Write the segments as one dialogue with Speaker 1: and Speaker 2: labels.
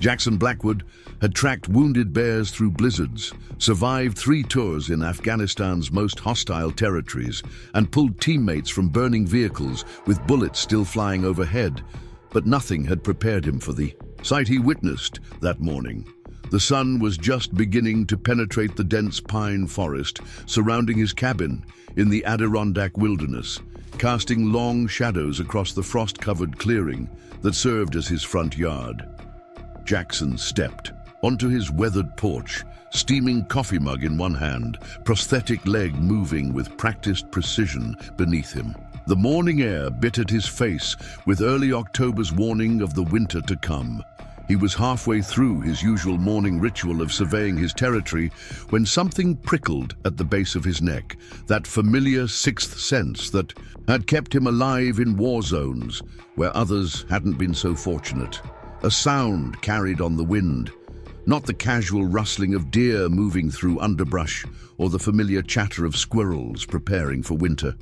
Speaker 1: Jackson Blackwood had tracked wounded bears through blizzards, survived 3 tours in Afghanistan's most hostile territories, and pulled teammates from burning vehicles with bullets still flying overhead. But nothing had prepared him for the sight he witnessed that morning. The sun was just beginning to penetrate the dense pine forest surrounding his cabin in the Adirondack wilderness, casting long shadows across the frost-covered clearing that served as his front yard. Jackson stepped onto his weathered porch, steaming coffee mug in one hand, prosthetic leg moving with practiced precision beneath him. The morning air bit at his face with early October's warning of the winter to come. He was halfway through his usual morning ritual of surveying his territory when something prickled at the base of his neck, that familiar sixth sense that had kept him alive in war zones where others hadn't been so fortunate. A sound carried on the wind, not the casual rustling of deer moving through underbrush or the familiar chatter of squirrels preparing for winter.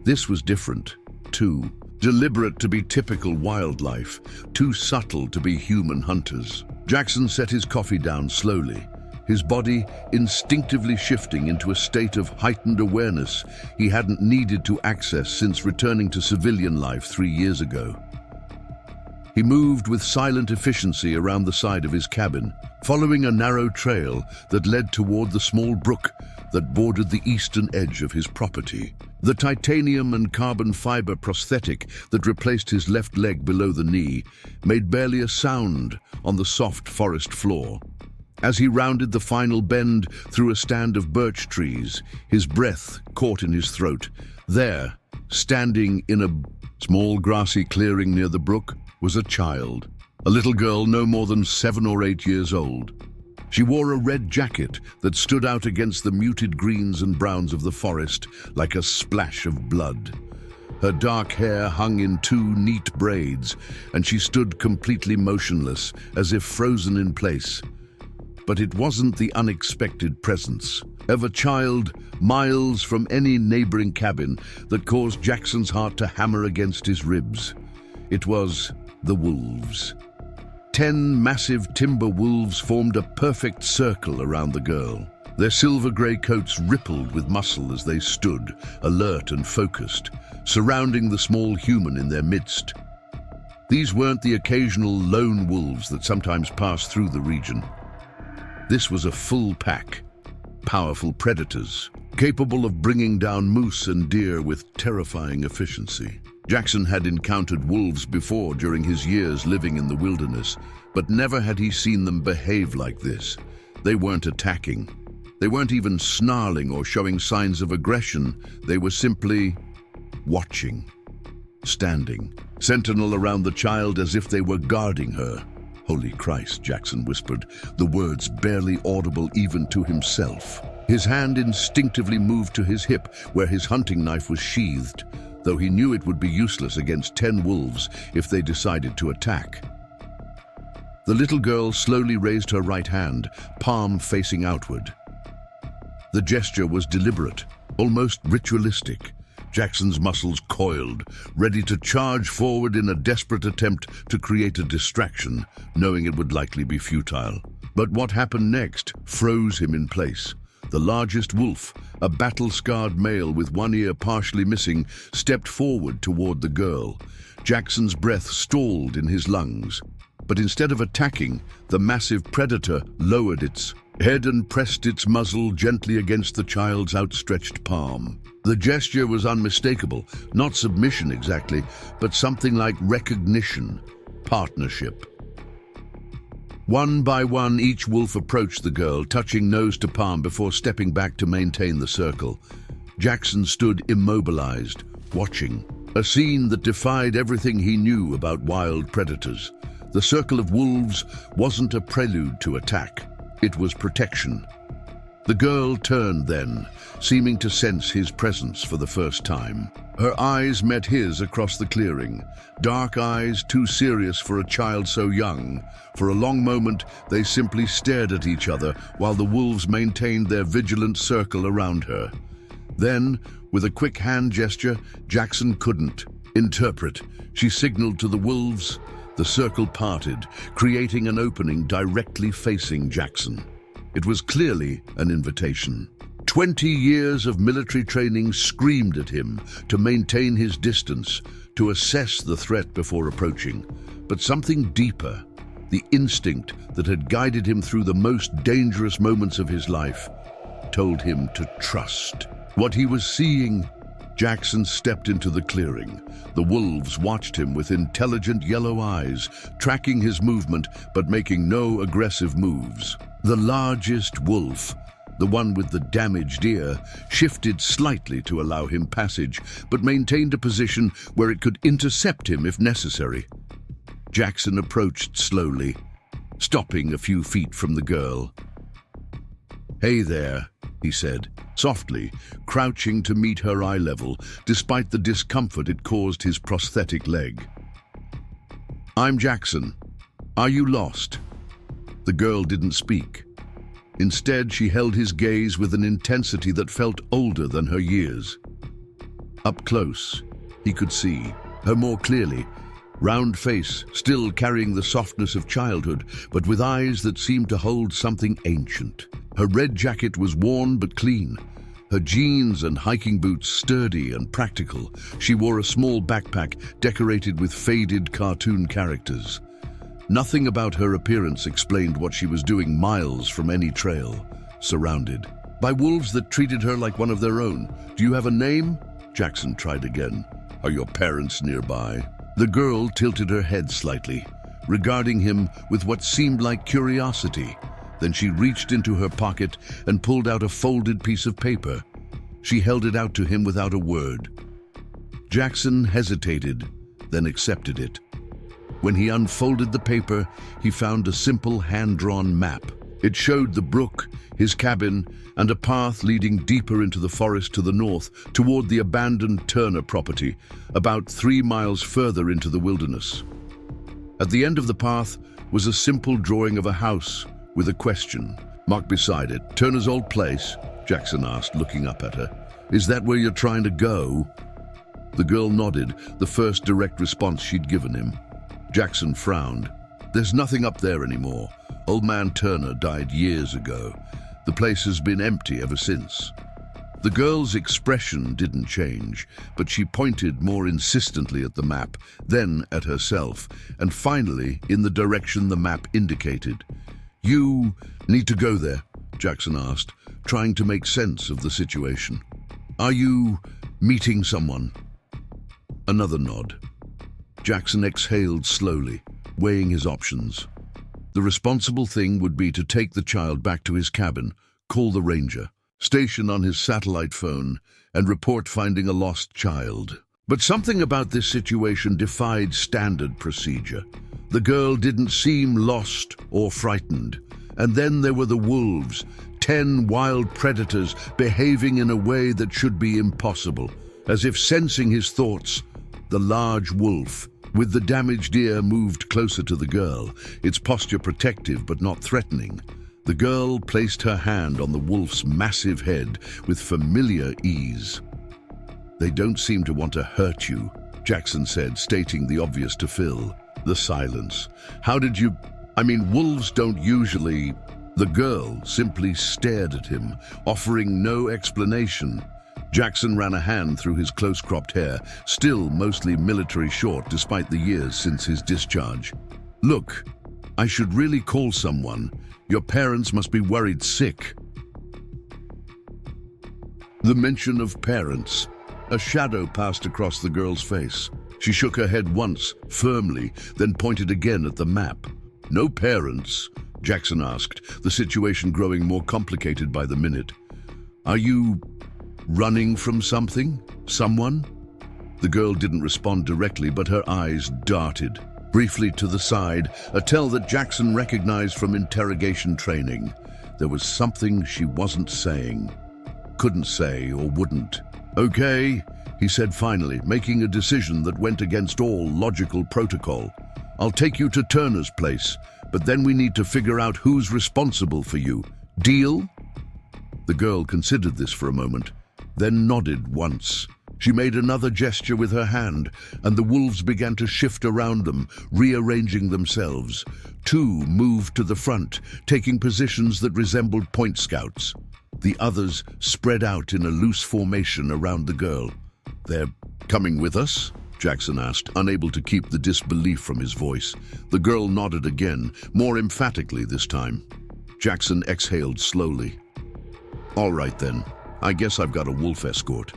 Speaker 1: This was different, too. Deliberate to be typical wildlife, too subtle to be human hunters. Jackson set his coffee down slowly, his body instinctively shifting into a state of heightened awareness he hadn't needed to access since returning to civilian life 3 years ago. He moved with silent efficiency around the side of his cabin, following a narrow trail that led toward the small brook that bordered the eastern edge of his property. The titanium and carbon fiber prosthetic that replaced his left leg below the knee made barely a sound on the soft forest floor. As he rounded the final bend through a stand of birch trees, his breath caught in his throat. There, standing in a small grassy clearing near the brook, was a child, a little girl no more than 7 or 8 years old. She wore a red jacket that stood out against the muted greens and browns of the forest like a splash of blood. Her dark hair hung in 2 neat braids, and she stood completely motionless, as if frozen in place. But it wasn't the unexpected presence of a child miles from any neighboring cabin that caused Jackson's heart to hammer against his ribs. It was the wolves. 10 massive timber wolves formed a perfect circle around the girl. Their silver-gray coats rippled with muscle as they stood, alert and focused, surrounding the small human in their midst. These weren't the occasional lone wolves that sometimes passed through the region. This was a full pack, powerful predators, capable of bringing down moose and deer with terrifying efficiency. Jackson had encountered wolves before during his years living in the wilderness, but never had he seen them behave like this. They weren't attacking. They weren't even snarling or showing signs of aggression. They were simply watching, standing, sentinel around the child as if they were guarding her. "Holy Christ," Jackson whispered, the words barely audible even to himself. His hand instinctively moved to his hip where his hunting knife was sheathed, though he knew it would be useless against 10 wolves if they decided to attack. The little girl slowly raised her right hand, palm facing outward. The gesture was deliberate, almost ritualistic. Jackson's muscles coiled, ready to charge forward in a desperate attempt to create a distraction, knowing it would likely be futile. But what happened next froze him in place. The largest wolf, a battle-scarred male with one ear partially missing, stepped forward toward the girl. Jackson's breath stalled in his lungs. But instead of attacking, the massive predator lowered its head and pressed its muzzle gently against the child's outstretched palm. The gesture was unmistakable, not submission exactly, but something like recognition, partnership. One by one, each wolf approached the girl, touching nose to palm before stepping back to maintain the circle. Jackson stood immobilized, watching, a scene that defied everything he knew about wild predators. The circle of wolves wasn't a prelude to attack. It was protection. The girl turned then, seeming to sense his presence for the first time. Her eyes met his across the clearing, dark eyes too serious for a child so young. For a long moment, they simply stared at each other while the wolves maintained their vigilant circle around her. Then, with a quick hand gesture Jackson couldn't interpret, she signaled to the wolves. The circle parted, creating an opening directly facing Jackson. It was clearly an invitation. 20 years of military training screamed at him to maintain his distance, to assess the threat before approaching. But something deeper, the instinct that had guided him through the most dangerous moments of his life, told him to trust. What he was seeing. Jackson stepped into the clearing. The wolves watched him with intelligent yellow eyes, tracking his movement but making no aggressive moves. The largest wolf, the one with the damaged ear, shifted slightly to allow him passage, but maintained a position where it could intercept him if necessary. Jackson approached slowly, stopping a few feet from the girl. "Hey there," he said, softly, crouching to meet her eye level, despite the discomfort it caused his prosthetic leg. "I'm Jackson. Are you lost?" The girl didn't speak. Instead, she held his gaze with an intensity that felt older than her years. Up close, he could see her more clearly, round face still carrying the softness of childhood, but with eyes that seemed to hold something ancient. Her red jacket was worn but clean, her jeans and hiking boots sturdy and practical. She wore a small backpack decorated with faded cartoon characters. Nothing about her appearance explained what she was doing miles from any trail, surrounded by wolves that treated her like one of their own. "Do you have a name?" Jackson tried again. "Are your parents nearby?" The girl tilted her head slightly, regarding him with what seemed like curiosity. Then she reached into her pocket and pulled out a folded piece of paper. She held it out to him without a word. Jackson hesitated, then accepted it. When he unfolded the paper, he found a simple hand-drawn map. It showed the brook, his cabin, and a path leading deeper into the forest to the north, toward the abandoned Turner property, about 3 miles further into the wilderness. At the end of the path was a simple drawing of a house with a question marked beside it. "Turner's old place?" Jackson asked, looking up at her. "Is that where you're trying to go?" The girl nodded, the first direct response she'd given him. Jackson frowned. "There's nothing up there anymore. Old man Turner died years ago. The place has been empty ever since." The girl's expression didn't change, but she pointed more insistently at the map, then at herself, and finally in the direction the map indicated. "You need to go there?" Jackson asked, trying to make sense of the situation. "Are you meeting someone?" Another nod. Jackson exhaled slowly, weighing his options. The responsible thing would be to take the child back to his cabin, call the ranger, station on his satellite phone, and report finding a lost child. But something about this situation defied standard procedure. The girl didn't seem lost or frightened. And then there were the wolves, 10 wild predators behaving in a way that should be impossible, as if sensing his thoughts. The large wolf, with the damaged ear, moved closer to the girl, its posture protective but not threatening. The girl placed her hand on the wolf's massive head with familiar ease. "They don't seem to want to hurt you," Jackson said, stating the obvious to Phil. The silence. "How did you... wolves don't usually..." The girl simply stared at him, offering no explanation. Jackson ran a hand through his close-cropped hair, still mostly military short despite the years since his discharge. "Look, I should really call someone. Your parents must be worried sick." The mention of parents. A shadow passed across the girl's face. She shook her head once, firmly, then pointed again at the map. "No parents?" Jackson asked, the situation growing more complicated by the minute. "Are you running from something? Someone?" The girl didn't respond directly, but her eyes darted briefly to the side, a tell that Jackson recognized from interrogation training. There was something she wasn't saying, couldn't say or wouldn't. "Okay," he said finally, making a decision that went against all logical protocol. "I'll take you to Turner's place, but then we need to figure out who's responsible for you. Deal?" The girl considered this for a moment, then nodded once. She made another gesture with her hand, and the wolves began to shift around them, rearranging themselves. Two moved to the front, taking positions that resembled point scouts. The others spread out in a loose formation around the girl. "They're coming with us?" Jackson asked, unable to keep the disbelief from his voice. The girl nodded again, more emphatically this time. Jackson exhaled slowly. "All right then, I guess I've got a wolf escort."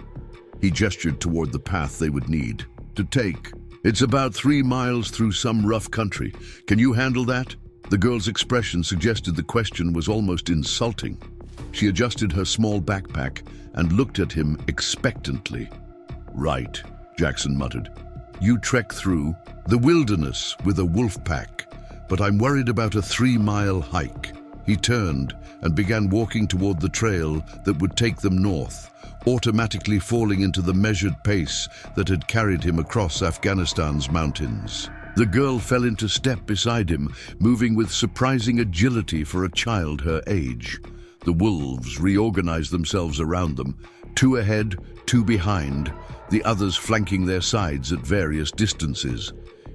Speaker 1: He gestured toward the path they would need to take. "It's about 3 miles through some rough country. Can you handle that?" The girl's expression suggested the question was almost insulting. She adjusted her small backpack and looked at him expectantly. "Right," Jackson muttered. "You trek through the wilderness with a wolf pack, but I'm worried about a 3-mile hike." He turned and began walking toward the trail that would take them north, automatically falling into the measured pace that had carried him across Afghanistan's mountains. The girl fell into step beside him, moving with surprising agility for a child her age. The wolves reorganized themselves around them, 2 ahead, 2 behind, the others flanking their sides at various distances.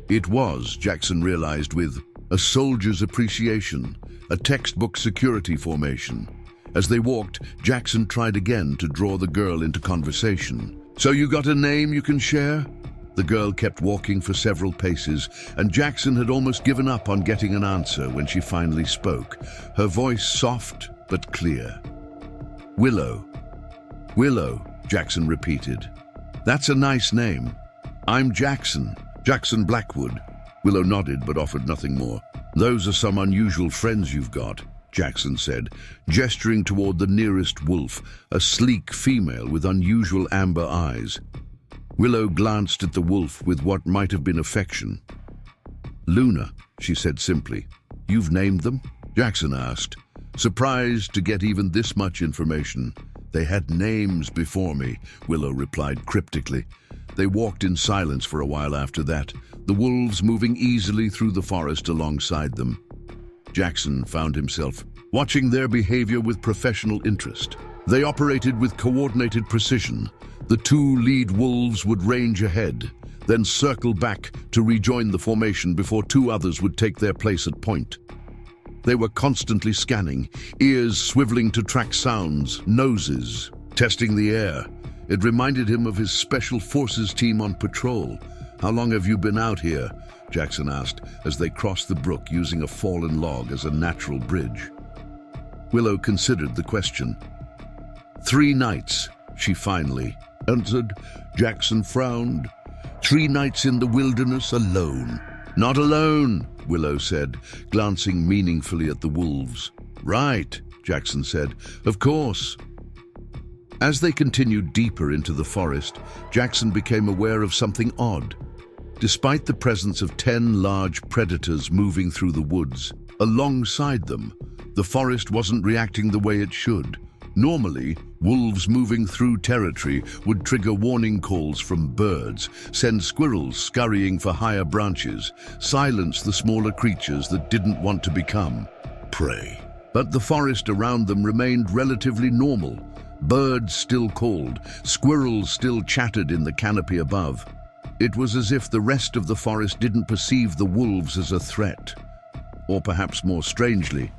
Speaker 1: It was, Jackson realized with a soldier's appreciation, a textbook security formation. As they walked, Jackson tried again to draw the girl into conversation. "So you got a name you can share?" The girl kept walking for several paces, and Jackson had almost given up on getting an answer when she finally spoke, her voice soft but clear. "Willow." "Willow," Jackson repeated. "That's a nice name. I'm Jackson Blackwood." Willow nodded but offered nothing more. "Those are some unusual friends you've got," Jackson said, gesturing toward the nearest wolf, a sleek female with unusual amber eyes. Willow glanced at the wolf with what might have been affection. "Luna," she said simply. "You've named them?" Jackson asked, surprised to get even this much information. "They had names before me," Willow replied cryptically. They walked in silence for a while after that, the wolves moving easily through the forest alongside them. Jackson found himself watching their behavior with professional interest. They operated with coordinated precision. The 2 lead wolves would range ahead, then circle back to rejoin the formation before 2 others would take their place at point. They were constantly scanning, ears swiveling to track sounds, noses testing the air. It reminded him of his Special Forces team on patrol. "How long have you been out here?" Jackson asked as they crossed the brook using a fallen log as a natural bridge. Willow considered the question. 3 nights, she finally answered. Jackson frowned. 3 nights in the wilderness alone. "Not alone," Willow said, glancing meaningfully at the wolves. "Right," Jackson said. "Of course." As they continued deeper into the forest, Jackson became aware of something odd. Despite the presence of 10 large predators moving through the woods, alongside them, the forest wasn't reacting the way it should. Normally, wolves moving through territory would trigger warning calls from birds, send squirrels scurrying for higher branches, silence the smaller creatures that didn't want to become prey. But the forest around them remained relatively normal. Birds still called, squirrels still chattered in the canopy above. It was as if the rest of the forest didn't perceive the wolves as a threat. Or perhaps more strangely,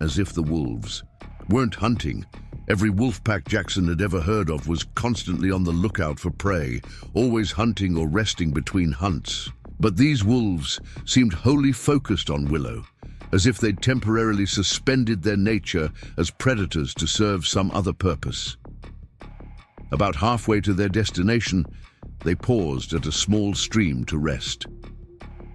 Speaker 1: as if the wolves weren't hunting. Every wolf pack Jackson had ever heard of was constantly on the lookout for prey, always hunting or resting between hunts. But these wolves seemed wholly focused on Willow, as if they'd temporarily suspended their nature as predators to serve some other purpose. About halfway to their destination, they paused at a small stream to rest.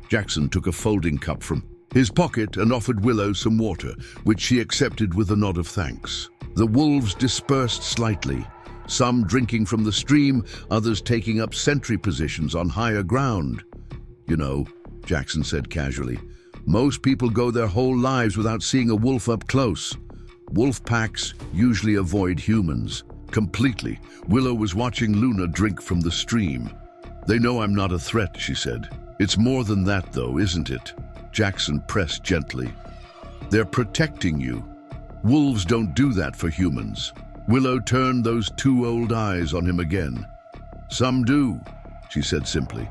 Speaker 1: Jackson took a folding cup from his pocket and offered Willow some water, which she accepted with a nod of thanks. The wolves dispersed slightly, some drinking from the stream, others taking up sentry positions on higher ground. "You know," Jackson said casually, "most people go their whole lives without seeing a wolf up close. Wolf packs usually avoid humans completely." Willow was watching Luna drink from the stream. "They know I'm not a threat," she said. "It's more than that, though, isn't it?" Jackson pressed gently. "They're protecting you. Wolves don't do that for humans." Willow turned those 2 old eyes on him again. "Some do," she said simply.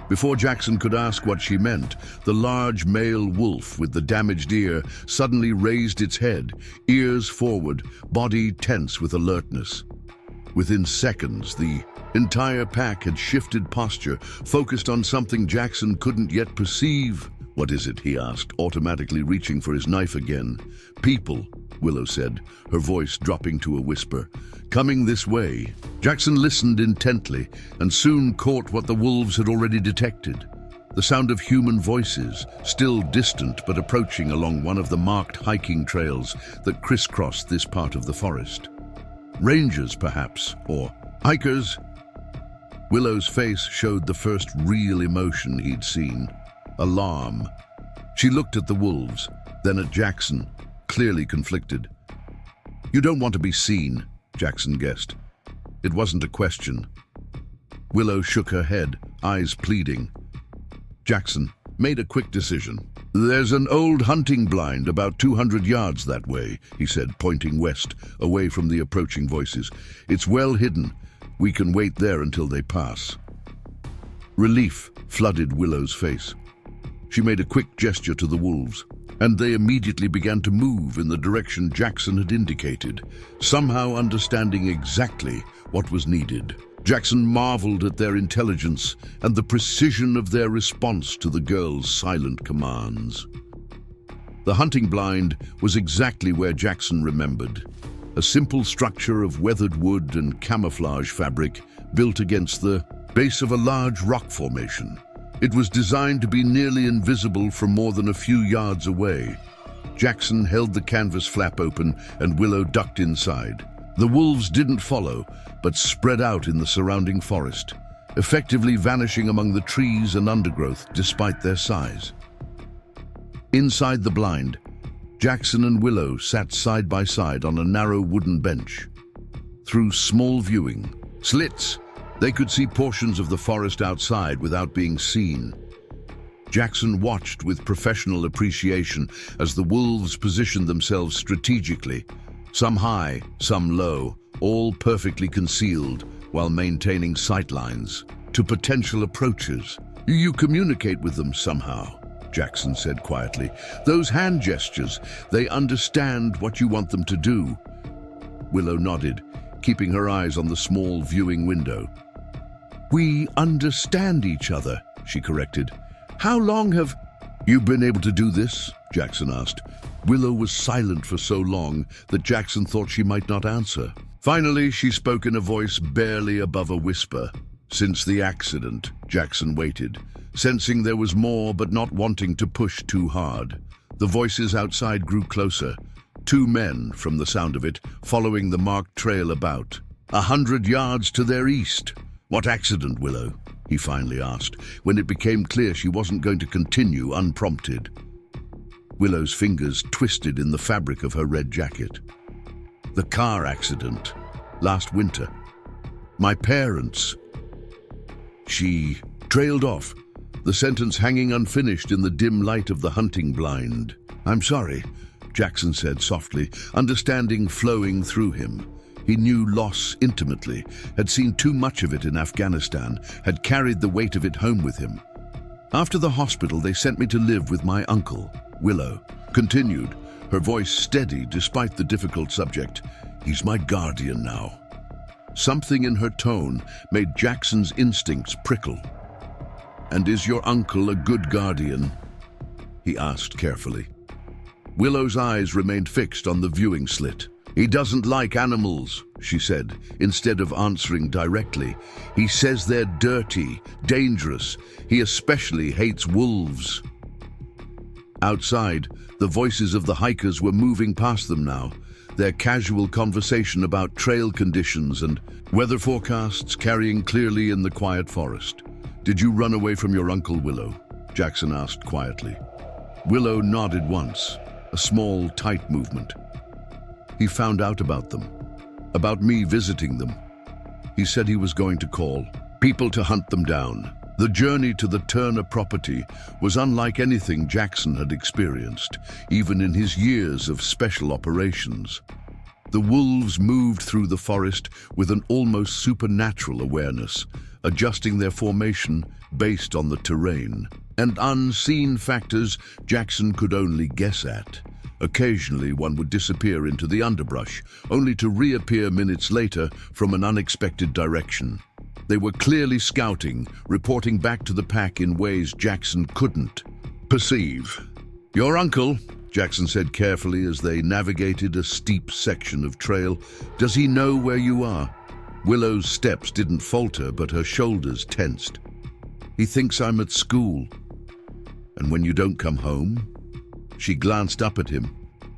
Speaker 1: Before Jackson could ask what she meant, the large male wolf with the damaged ear suddenly raised its head, ears forward, body tense with alertness. Within seconds, the entire pack had shifted posture, focused on something Jackson couldn't yet perceive. "What is it?" he asked, automatically reaching for his knife again. "People," Willow said, her voice dropping to a whisper. "Coming this way." Jackson listened intently and soon caught what the wolves had already detected. The sound of human voices, still distant but approaching along one of the marked hiking trails that crisscrossed this part of the forest. Rangers, perhaps, or hikers. Willow's face showed the first real emotion he'd seen: alarm. She looked at the wolves, then at Jackson, clearly conflicted. "You don't want to be seen," Jackson guessed. It wasn't a question. Willow shook her head, eyes pleading. Jackson made a quick decision. "There's an old hunting blind about 200 yards that way," he said, pointing west, away from the approaching voices. "It's well hidden. We can wait there until they pass." Relief flooded Willow's face. She made a quick gesture to the wolves, and they immediately began to move in the direction Jackson had indicated, somehow understanding exactly what was needed. Jackson marveled at their intelligence and the precision of their response to the girl's silent commands. The hunting blind was exactly where Jackson remembered, a simple structure of weathered wood and camouflage fabric built against the base of a large rock formation. It was designed to be nearly invisible from more than a few yards away. Jackson held the canvas flap open and Willow ducked inside. The wolves didn't follow, but spread out in the surrounding forest, effectively vanishing among the trees and undergrowth despite their size. Inside the blind, Jackson and Willow sat side by side on a narrow wooden bench. Through small viewing slits, they could see portions of the forest outside without being seen. Jackson watched with professional appreciation as the wolves positioned themselves strategically, some high, some low, all perfectly concealed while maintaining sightlines to potential approaches. "You communicate with them somehow," Jackson said quietly. "Those hand gestures, they understand what you want them to do." Willow nodded, keeping her eyes on the small viewing window. "We understand each other," she corrected. "How long have you been able to do this?" Jackson asked. Willow was silent for so long that Jackson thought she might not answer. Finally, she spoke in a voice barely above a whisper. "Since the accident," Jackson waited, sensing there was more but not wanting to push too hard. The voices outside grew closer. 2 men, from the sound of it, following the marked trail about 100 yards to their east. "What accident, Willow?" he finally asked, when it became clear she wasn't going to continue unprompted. Willow's fingers twisted in the fabric of her red jacket. "The car accident, last winter. My parents..." She trailed off, the sentence hanging unfinished in the dim light of the hunting blind. "I'm sorry," Jackson said softly, understanding flowing through him. He knew loss intimately, had seen too much of it in Afghanistan, had carried the weight of it home with him. "After the hospital, they sent me to live with my uncle," Willow continued, her voice steady despite the difficult subject. "He's my guardian now." Something in her tone made Jackson's instincts prickle. "And is your uncle a good guardian?" he asked carefully. Willow's eyes remained fixed on the viewing slit. "He doesn't like animals," she said, instead of answering directly. "He says they're dirty, dangerous. He especially hates wolves." Outside, the voices of the hikers were moving past them now, their casual conversation about trail conditions and weather forecasts carrying clearly in the quiet forest. "Did you run away from your uncle, Willow?" Jackson asked quietly. Willow nodded once, a small, tight movement. "He found out about them, about me visiting them. He said he was going to call people to hunt them down." The journey to the Turner property was unlike anything Jackson had experienced, even in his years of special operations. The wolves moved through the forest with an almost supernatural awareness, adjusting their formation based on the terrain and unseen factors Jackson could only guess at. Occasionally, one would disappear into the underbrush, only to reappear minutes later from an unexpected direction. They were clearly scouting, reporting back to the pack in ways Jackson couldn't perceive. "Your uncle," Jackson said carefully as they navigated a steep section of trail, "does he know where you are?" Willow's steps didn't falter, but her shoulders tensed. "He thinks I'm at school." "And when you don't come home?" She glanced up at him,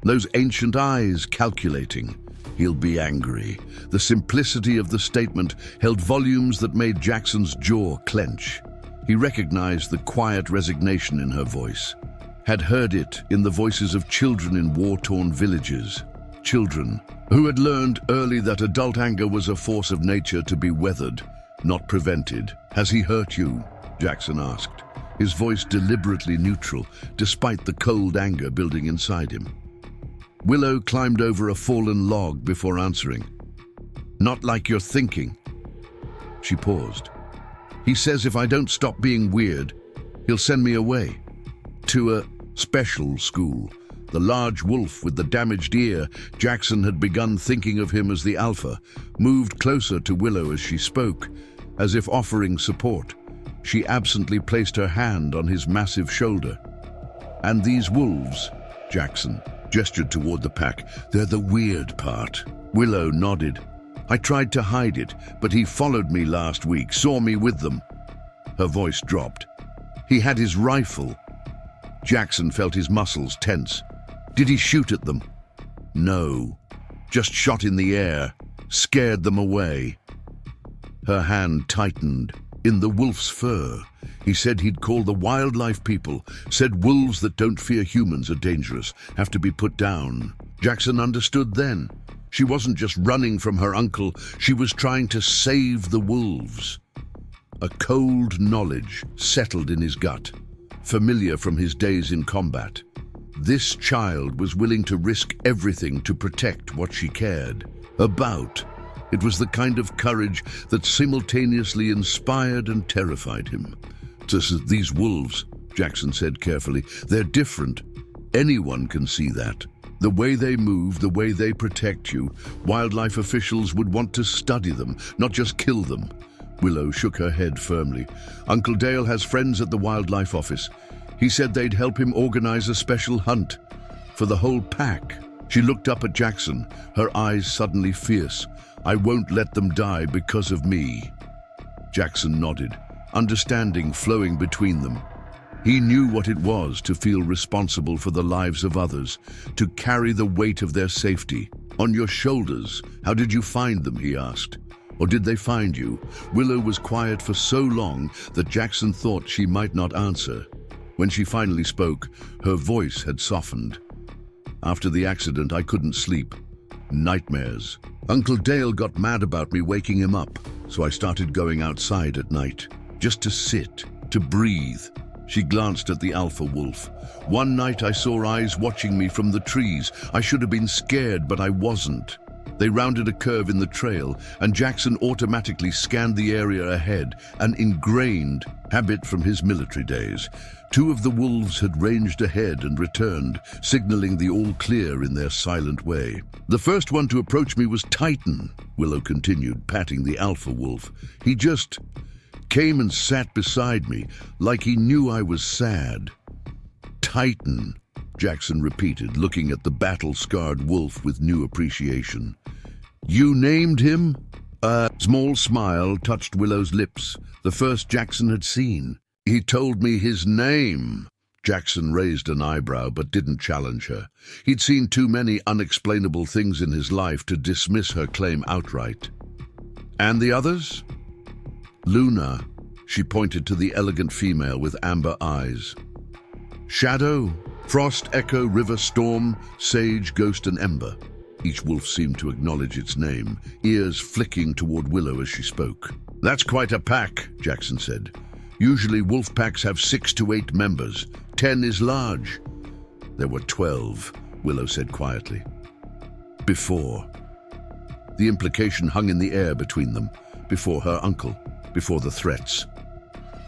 Speaker 1: those ancient eyes calculating. "He'll be angry." The simplicity of the statement held volumes that made Jackson's jaw clench. He recognized the quiet resignation in her voice, had heard it in the voices of children in war-torn villages. Children who had learned early that adult anger was a force of nature to be weathered, not prevented. "Has he hurt you?" Jackson asked, his voice deliberately neutral, despite the cold anger building inside him. Willow climbed over a fallen log before answering. "Not like you're thinking." She paused. "He says if I don't stop being weird, he'll send me away. To a special school." The large wolf with the damaged ear, Jackson had begun thinking of him as the alpha, moved closer to Willow as she spoke, as if offering support. She absently placed her hand on his massive shoulder. "And these wolves," Jackson gestured toward the pack, "they're the weird part." Willow nodded. "I tried to hide it, but he followed me last week, saw me with them." Her voice dropped. "He had his rifle." Jackson felt his muscles tense. "Did he shoot at them?" "No, just shot in the air, scared them away." Her hand tightened. "In the wolf's fur. He said he'd call the wildlife people, said wolves that don't fear humans are dangerous, have to be put down." Jackson understood then. She wasn't just running from her uncle, she was trying to save the wolves. A cold knowledge settled in his gut, familiar from his days in combat. This child was willing to risk everything to protect what she cared about. It was the kind of courage that simultaneously inspired and terrified him. "These wolves," Jackson said carefully, "they're different. Anyone can see that. The way they move, the way they protect you. Wildlife officials would want to study them, not just kill them." Willow shook her head firmly. "Uncle Dale has friends at the wildlife office. He said they'd help him organize a special hunt for the whole pack." She looked up at Jackson, her eyes suddenly fierce. "I won't let them die because of me." Jackson nodded, understanding flowing between them. He knew what it was to feel responsible for the lives of others, to carry the weight of their safety on your shoulders. "How did you find them?" he asked. "Or did they find you?" Willow was quiet for so long that Jackson thought she might not answer. When she finally spoke, her voice had softened. "After the accident, I couldn't sleep. Nightmares. Uncle Dale got mad about me waking him up, so I started going outside at night, just to sit, to breathe." She glanced at the alpha wolf. "One night I saw eyes watching me from the trees. I should have been scared, but I wasn't. They rounded a curve in the trail, and Jackson automatically scanned the area ahead, an ingrained habit from his military days. Two of the wolves had ranged ahead and returned, signaling the all clear in their silent way. "The first one to approach me was Titan," Willow continued, patting the alpha wolf. "He just came and sat beside me, like he knew I was sad." "Titan," Jackson repeated, looking at the battle-scarred wolf with new appreciation. "You named him?" A small smile touched Willow's lips, the first Jackson had seen. "He told me his name." Jackson raised an eyebrow but didn't challenge her. He'd seen too many unexplainable things in his life to dismiss her claim outright. "And the others?" "Luna," she pointed to the elegant female with amber eyes. "Shadow, Frost, Echo, River, Storm, Sage, Ghost, and Ember." Each wolf seemed to acknowledge its name, ears flicking toward Willow as she spoke. "That's quite a pack," Jackson said. "Usually wolf packs have 6 to 8 members. 10 is large." "There were 12, Willow said quietly. "Before." The implication hung in the air between them, before her uncle, before the threats.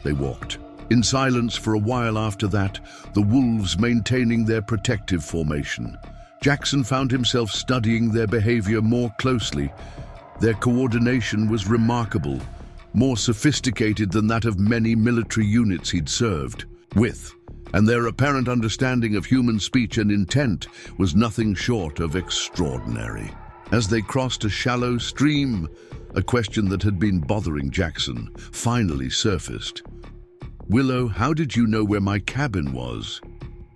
Speaker 1: They walked. In silence for a while after that, the wolves maintaining their protective formation. Jackson found himself studying their behavior more closely. Their coordination was remarkable, more sophisticated than that of many military units he'd served with, and their apparent understanding of human speech and intent was nothing short of extraordinary. As they crossed a shallow stream, a question that had been bothering Jackson finally surfaced. "Willow, how did you know where my cabin was?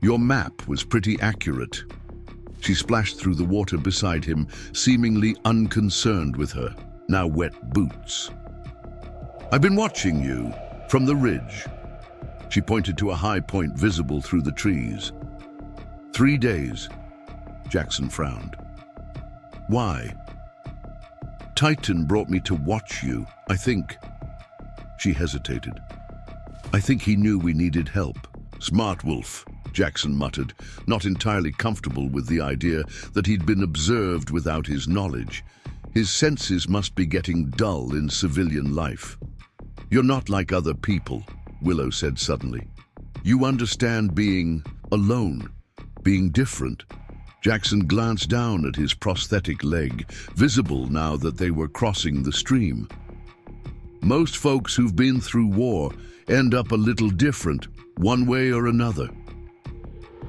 Speaker 1: Your map was pretty accurate." She splashed through the water beside him, seemingly unconcerned with her, now wet boots. "I've been watching you from the ridge." She pointed to a high point visible through the trees. 3 days. Jackson frowned. "Why?" "Titan brought me to watch you, I think." She hesitated. "I think he knew we needed help." "Smart wolf," Jackson muttered, not entirely comfortable with the idea that he'd been observed without his knowledge. His senses must be getting dull in civilian life. "You're not like other people," Willow said suddenly. "You understand being alone, being different." Jackson glanced down at his prosthetic leg, visible now that they were crossing the stream. "Most folks who've been through war end up a little different, one way or another."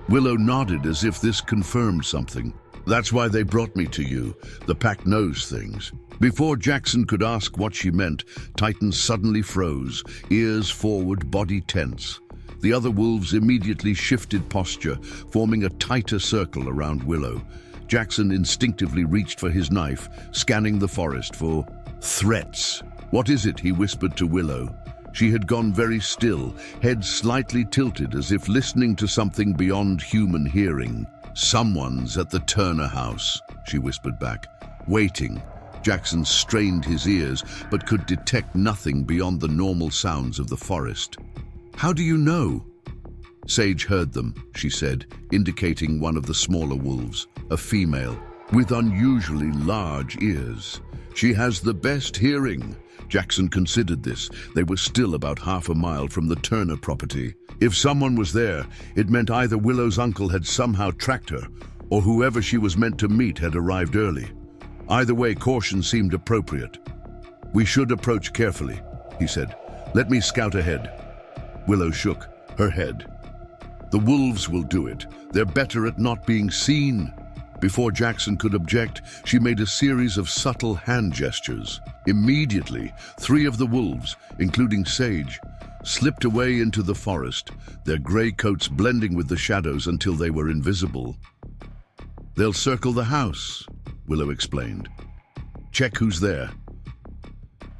Speaker 1: Willow nodded as if this confirmed something. "That's why they brought me to you. The pack knows things." Before Jackson could ask what she meant, Titan suddenly froze, ears forward, body tense. The other wolves immediately shifted posture, forming a tighter circle around Willow. Jackson instinctively reached for his knife, scanning the forest for threats. "What is it?" he whispered to Willow. She had gone very still, head slightly tilted as if listening to something beyond human hearing. "Someone's at the Turner house," she whispered back. "Waiting." Jackson strained his ears, but could detect nothing beyond the normal sounds of the forest. "How do you know?" "Sage heard them," she said, indicating one of the smaller wolves, a female, with unusually large ears. "She has the best hearing." Jackson considered this. They were still about half a mile from the Turner property. If someone was there, it meant either Willow's uncle had somehow tracked her, or whoever she was meant to meet had arrived early. Either way, caution seemed appropriate. "We should approach carefully," he said. "Let me scout ahead." Willow shook her head. "The wolves will do it. They're better at not being seen." Before Jackson could object, she made a series of subtle hand gestures. Immediately, 3 of the wolves, including Sage, slipped away into the forest, their gray coats blending with the shadows until they were invisible. "They'll circle the house," Willow explained. "Check who's there."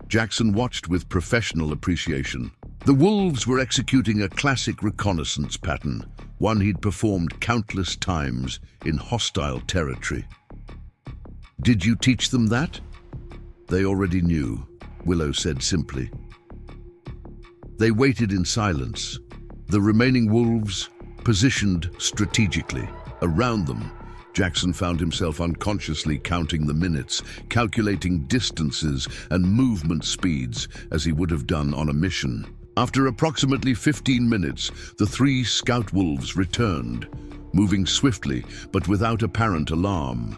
Speaker 1: Jackson watched with professional appreciation. The wolves were executing a classic reconnaissance pattern, one he'd performed countless times in hostile territory. "Did you teach them that?" "They already knew," Willow said simply. They waited in silence, the remaining wolves positioned strategically. Around them, Jackson found himself unconsciously counting the minutes, calculating distances and movement speeds as he would have done on a mission. After approximately 15 minutes, the 3 scout wolves returned, moving swiftly but without apparent alarm.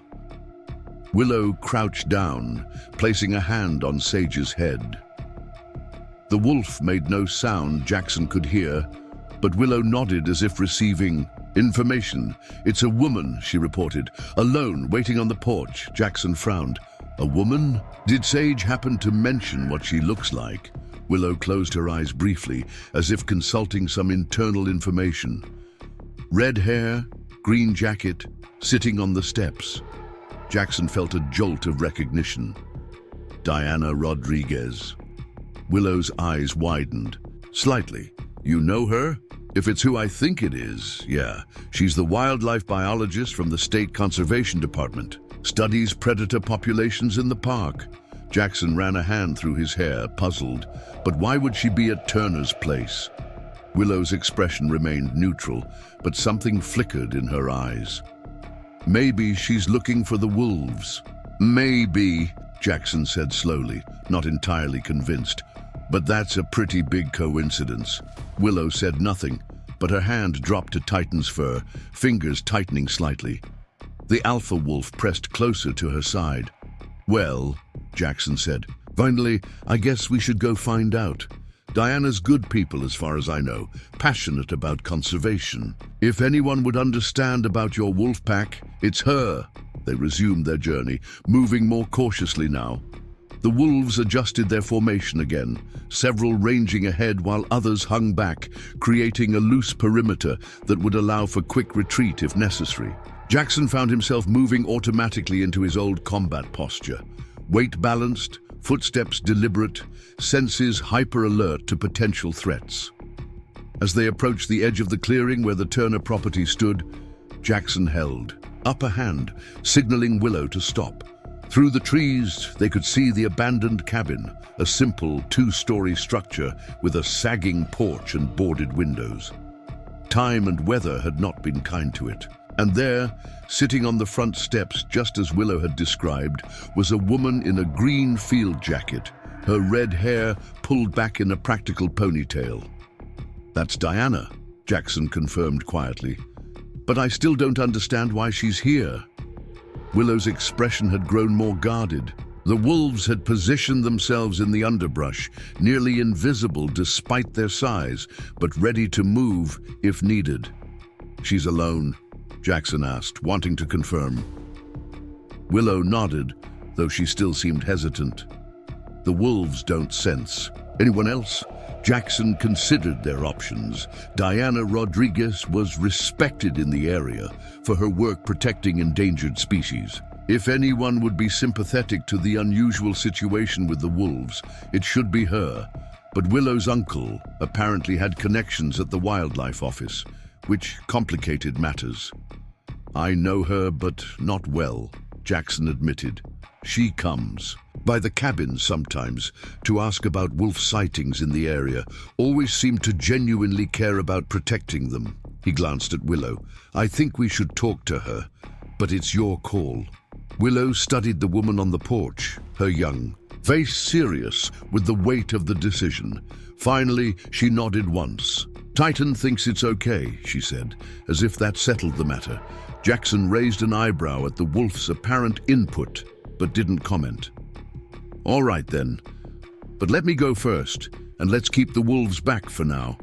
Speaker 1: Willow crouched down, placing a hand on Sage's head. The wolf made no sound Jackson could hear, but Willow nodded as if receiving information. "It's a woman," she reported, "alone, waiting on the porch." Jackson frowned. "A woman? Did Sage happen to mention what she looks like?" Willow closed her eyes briefly, as if consulting some internal information. "Red hair, green jacket, sitting on the steps." Jackson felt a jolt of recognition. "Diana Rodriguez." Willow's eyes widened. "Slightly. You know her?" "If it's who I think it is, yeah. She's the wildlife biologist from the State Conservation Department. Studies predator populations in the park." Jackson ran a hand through his hair, puzzled. But why would she be at Turner's place? Willow's expression remained neutral, but something flickered in her eyes. "Maybe she's looking for the wolves." Maybe, Jackson said slowly, not entirely convinced. But that's a pretty big coincidence. Willow said nothing, but her hand dropped to Titan's fur, fingers tightening slightly. The alpha wolf pressed closer to her side. Well, Jackson said, finally, I guess we should go find out. Diana's good people as far as I know, passionate about conservation. If anyone would understand about your wolf pack, it's her. They resumed their journey, moving more cautiously now. The wolves adjusted their formation again, several ranging ahead while others hung back, creating a loose perimeter that would allow for quick retreat if necessary. Jackson found himself moving automatically into his old combat posture. Weight balanced, footsteps deliberate, senses hyper-alert to potential threats. As they approached the edge of the clearing where the Turner property stood, Jackson held, upper hand, signaling Willow to stop. Through the trees, they could see the abandoned cabin, a simple two-story structure with a sagging porch and boarded windows. Time and weather had not been kind to it. And there, sitting on the front steps just as Willow had described, was a woman in a green field jacket, her red hair pulled back in a practical ponytail. That's Diana, Jackson confirmed quietly. But I still don't understand why she's here. Willow's expression had grown more guarded. The wolves had positioned themselves in the underbrush, nearly invisible despite their size, but ready to move if needed. She's alone, Jackson asked, wanting to confirm. Willow nodded, though she still seemed hesitant. The wolves don't sense. Anyone else? Jackson considered their options. Diana Rodriguez was respected in the area for her work protecting endangered species. If anyone would be sympathetic to the unusual situation with the wolves, it should be her. But Willow's uncle apparently had connections at the wildlife office, which complicated matters. I know her, but not well, Jackson admitted. She comes by the cabin sometimes to ask about wolf sightings in the area, always seemed to genuinely care about protecting them. He glanced at Willow. I think we should talk to her, but it's your call. Willow studied the woman on the porch, her young face serious with the weight of the decision. Finally, she nodded once. Titan thinks it's okay, she said, as if that settled the matter. Jackson raised an eyebrow at the wolf's apparent input, but didn't comment. All right then, but let me go first, and let's keep the wolves back for now.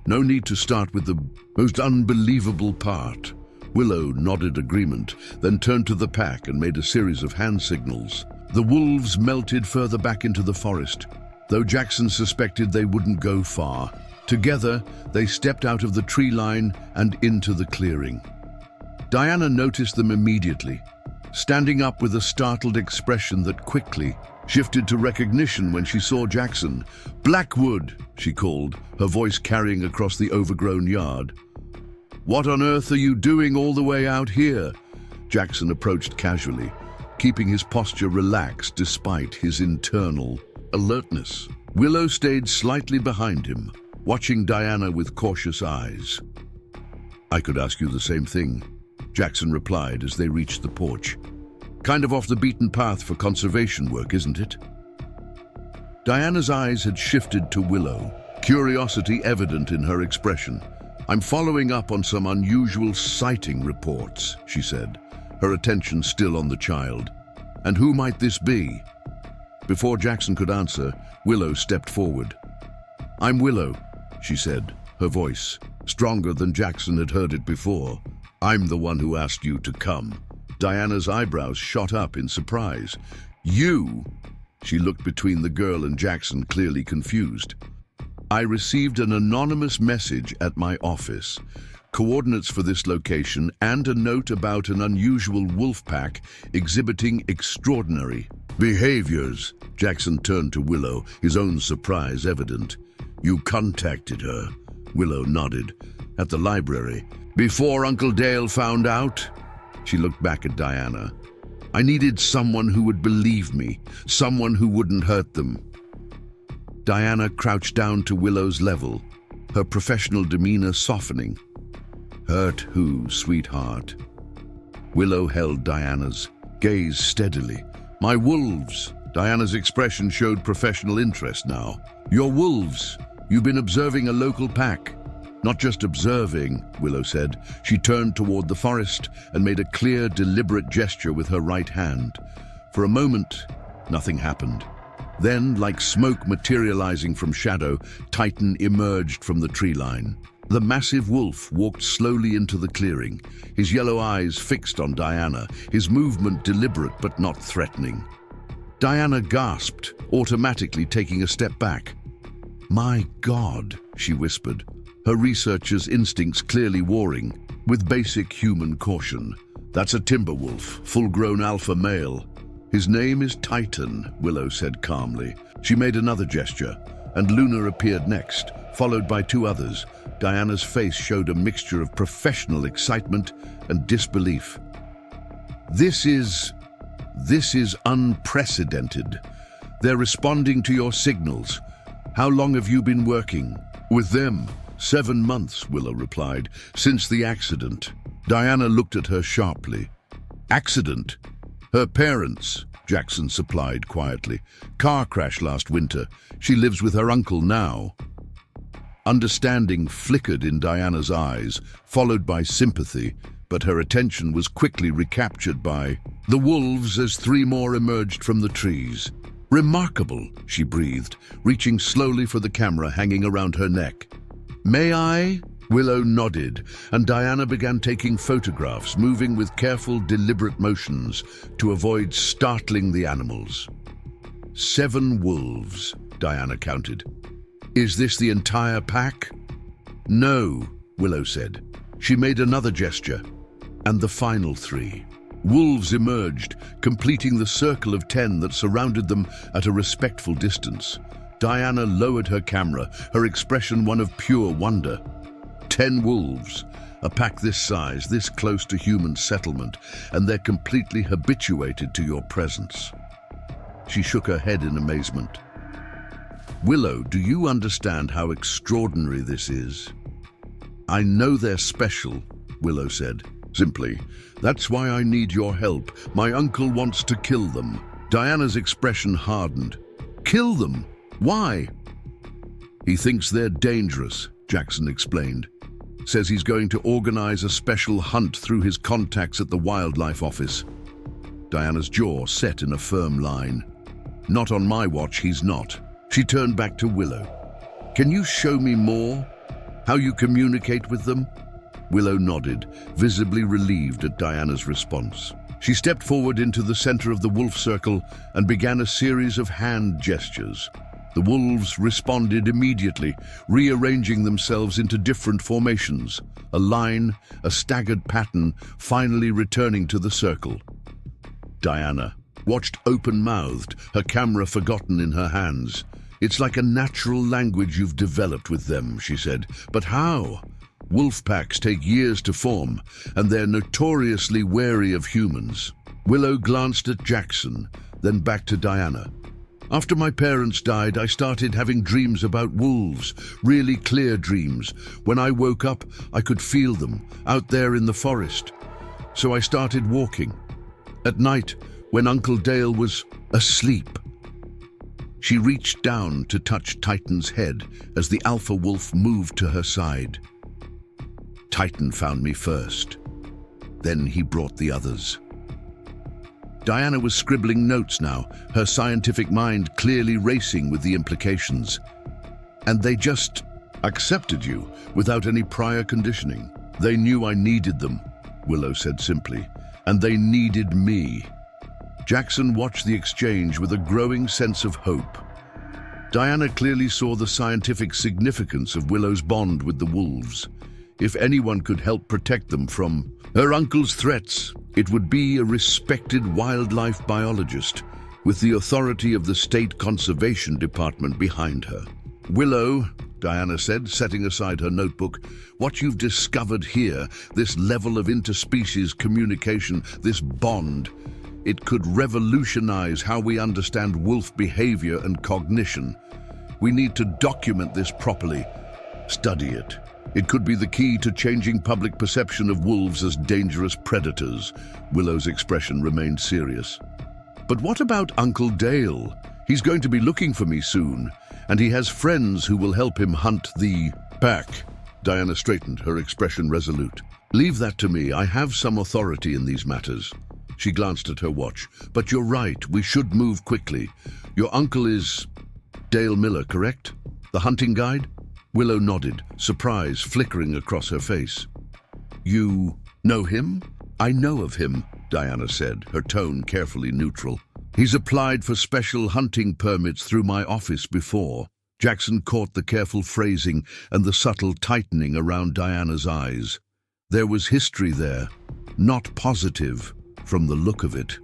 Speaker 1: No need to start with the most unbelievable part. Willow nodded agreement, then turned to the pack and made a series of hand signals. The wolves melted further back into the forest, though Jackson suspected they wouldn't go far. Together, they stepped out of the tree line and into the clearing. Diana noticed them immediately, standing up with a startled expression that quickly shifted to recognition when she saw Jackson. "Blackwood," she called, her voice carrying across the overgrown yard. "What on earth are you doing all the way out here?" Jackson approached casually, keeping his posture relaxed despite his internal alertness. Willow stayed slightly behind him, watching Diana with cautious eyes. "I could ask you the same thing," Jackson replied as they reached the porch. "Kind of off the beaten path for conservation work, isn't it?" Diana's eyes had shifted to Willow, curiosity evident in her expression. "I'm following up on some unusual sighting reports," she said, her attention still on the child. "And who might this be?" Before Jackson could answer, Willow stepped forward. "I'm Willow," she said, her voice stronger than Jackson had heard it before. "I'm the one who asked you to come." Diana's eyebrows shot up in surprise. "You?" She looked between the girl and Jackson, clearly confused. "I received an anonymous message at my office, coordinates for this location, and a note about an unusual wolf pack exhibiting extraordinary behaviors." Jackson turned to Willow, his own surprise evident. "You contacted her?" Willow nodded. "At the library. Before Uncle Dale found out?" She looked back at Diana. "I needed someone who would believe me, someone who wouldn't hurt them." Diana crouched down to Willow's level, her professional demeanor softening. "Hurt who, sweetheart?" Willow held Diana's Gaze steadily. My wolves. Diana's expression showed professional interest now. Your wolves. You've been observing a local pack. Not just observing, Willow said. She turned toward the forest and made a clear, deliberate gesture with her right hand. For a moment, nothing happened. Then, like smoke materializing from shadow, Titan emerged from the tree line. The massive wolf walked slowly into the clearing, his yellow eyes fixed on Diana, his movement deliberate but not threatening. Diana gasped, automatically taking a step back. My God, she whispered, her researcher's instincts clearly warring, with basic human caution. That's a timber wolf, full-grown alpha male. His name is Titan, Willow said calmly. She made another gesture, and Luna appeared next, followed by two others. Diana's face showed a mixture of professional excitement and disbelief. This is unprecedented. They're responding to your signals. How long have you been working? With them? 7 months, Willow replied, since the accident. Diana looked at her sharply. Accident? Her parents, Jackson supplied quietly. Car crash last winter. She lives with her uncle now. Understanding flickered in Diana's eyes, followed by sympathy, but her attention was quickly recaptured by the wolves as 3 more emerged from the trees. Remarkable, she breathed, reaching slowly for the camera hanging around her neck. May I? Willow nodded, and Diana began taking photographs, moving with careful, deliberate motions to avoid startling the animals. 7 wolves, Diana counted. Is this the entire pack? No, Willow said. She made another gesture, and the final 3. Wolves emerged, completing the circle of 10 that surrounded them at a respectful distance. Diana lowered her camera, her expression one of pure wonder. 10 wolves, a pack this size, this close to human settlement, and they're completely habituated to your presence. She shook her head in amazement. Willow, do you understand how extraordinary this is? I know they're special, Willow said, simply. That's why I need your help. My uncle wants to kill them. Diana's expression hardened. Kill them? Why? He thinks they're dangerous, Jackson explained. Says he's going to organize a special hunt through his contacts at the wildlife office. Diana's jaw set in a firm line. Not on my watch, he's not. She turned back to Willow. Can you show me more? How you communicate with them? Willow nodded, visibly relieved at Diana's response. She stepped forward into the center of the wolf circle and began a series of hand gestures. The wolves responded immediately, rearranging themselves into different formations, a line, a staggered pattern, finally returning to the circle. Diana watched open-mouthed, her camera forgotten in her hands. It's like a natural language you've developed with them, she said. But how? Wolf packs take years to form, and they're notoriously wary of humans. Willow glanced at Jackson, then back to Diana. After my parents died, I started having dreams about wolves, really clear dreams. When I woke up, I could feel them, out there in the forest. So I started walking. At night, when Uncle Dale was asleep. She reached down to touch Titan's head as the alpha wolf moved to her side. Titan found me first. Then he brought the others. Diana was scribbling notes now, her scientific mind clearly racing with the implications. And they just accepted you without any prior conditioning. They knew I needed them, Willow said simply, and they needed me. Jackson watched the exchange with a growing sense of hope. Diana clearly saw the scientific significance of Willow's bond with the wolves. If anyone could help protect them from her uncle's threats, it would be a respected wildlife biologist with the authority of the State Conservation Department behind her. Willow, Diana said, setting aside her notebook, what you've discovered here, this level of interspecies communication, this bond, it could revolutionize how we understand wolf behavior and cognition. We need to document this properly, study it. It could be the key to changing public perception of wolves as dangerous predators. Willow's expression remained serious. But what about Uncle Dale? He's going to be looking for me soon, and he has friends who will help him hunt the pack. Diana straightened, her expression resolute. Leave that to me. I have some authority in these matters. She glanced at her watch. But you're right, we should move quickly. Your uncle is Dale Miller, correct? The hunting guide? Willow nodded, surprise flickering across her face. You know him? I know of him, Diana said, her tone carefully neutral. He's applied for special hunting permits through my office before. Jackson caught the careful phrasing and the subtle tightening around Diana's eyes. There was history there, not positive, from the look of it.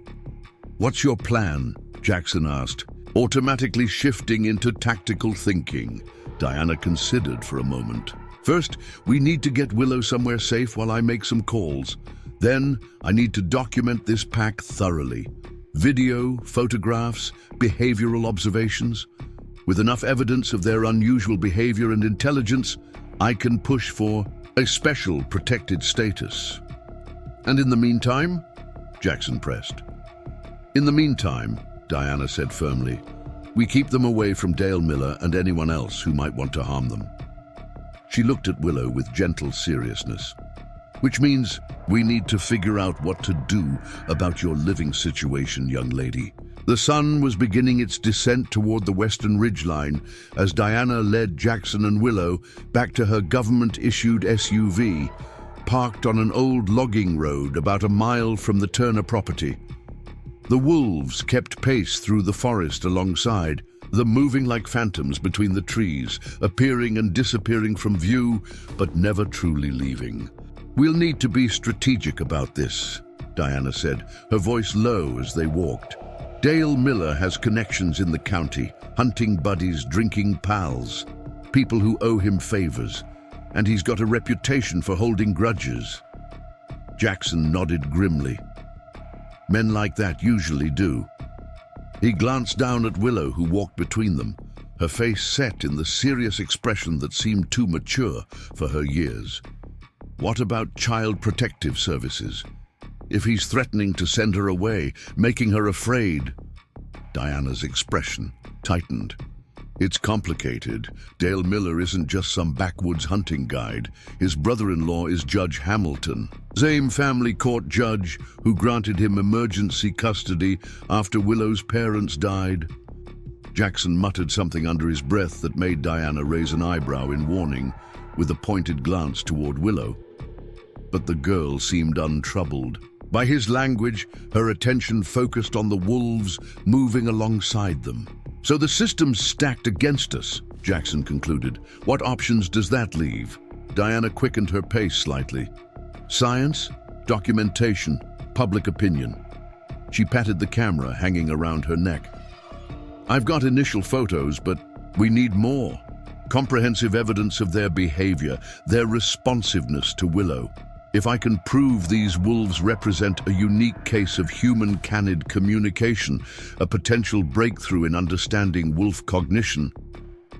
Speaker 1: What's your plan? Jackson asked, automatically shifting into tactical thinking. Diana considered for a moment. First, we need to get Willow somewhere safe while I make some calls. Then, I need to document this pack thoroughly. Video, photographs, behavioral observations. With enough evidence of their unusual behavior and intelligence, I can push for a special protected status. And in the meantime? Jackson pressed. In the meantime, Diana said firmly, we keep them away from Dale Miller and anyone else who might want to harm them. She looked at Willow with gentle seriousness. Which means we need to figure out what to do about your living situation, young lady. The sun was beginning its descent toward the western ridgeline as Diana led Jackson and Willow back to her government-issued SUV, parked on an old logging road about a mile from the Turner property. The wolves kept pace through the forest alongside, them moving like phantoms between the trees, appearing and disappearing from view, but never truly leaving. We'll need to be strategic about this, Diana said, her voice low as they walked. Dale Miller has connections in the county, hunting buddies, drinking pals, people who owe him favors, and he's got a reputation for holding grudges. Jackson nodded grimly. Men like that usually do. He glanced down at Willow, who walked between them, her face set in the serious expression that seemed too mature for her years. What about Child Protective Services? If he's threatening to send her away, making her afraid? Diana's expression tightened. It's complicated. Dale Miller isn't just some backwoods hunting guide. His brother-in-law is Judge Hamilton, same family court judge who granted him emergency custody after Willow's parents died. Jackson muttered something under his breath that made Diana raise an eyebrow in warning, with a pointed glance toward Willow. But the girl seemed untroubled. By his language, her attention focused on the wolves moving alongside them. So the system's stacked against us, Jackson concluded. What options does that leave? Diana quickened her pace slightly. Science, documentation, public opinion. She patted the camera hanging around her neck. I've got initial photos, but we need more. Comprehensive evidence of their behavior, their responsiveness to Willow. If I can prove these wolves represent a unique case of human-canid communication, a potential breakthrough in understanding wolf cognition,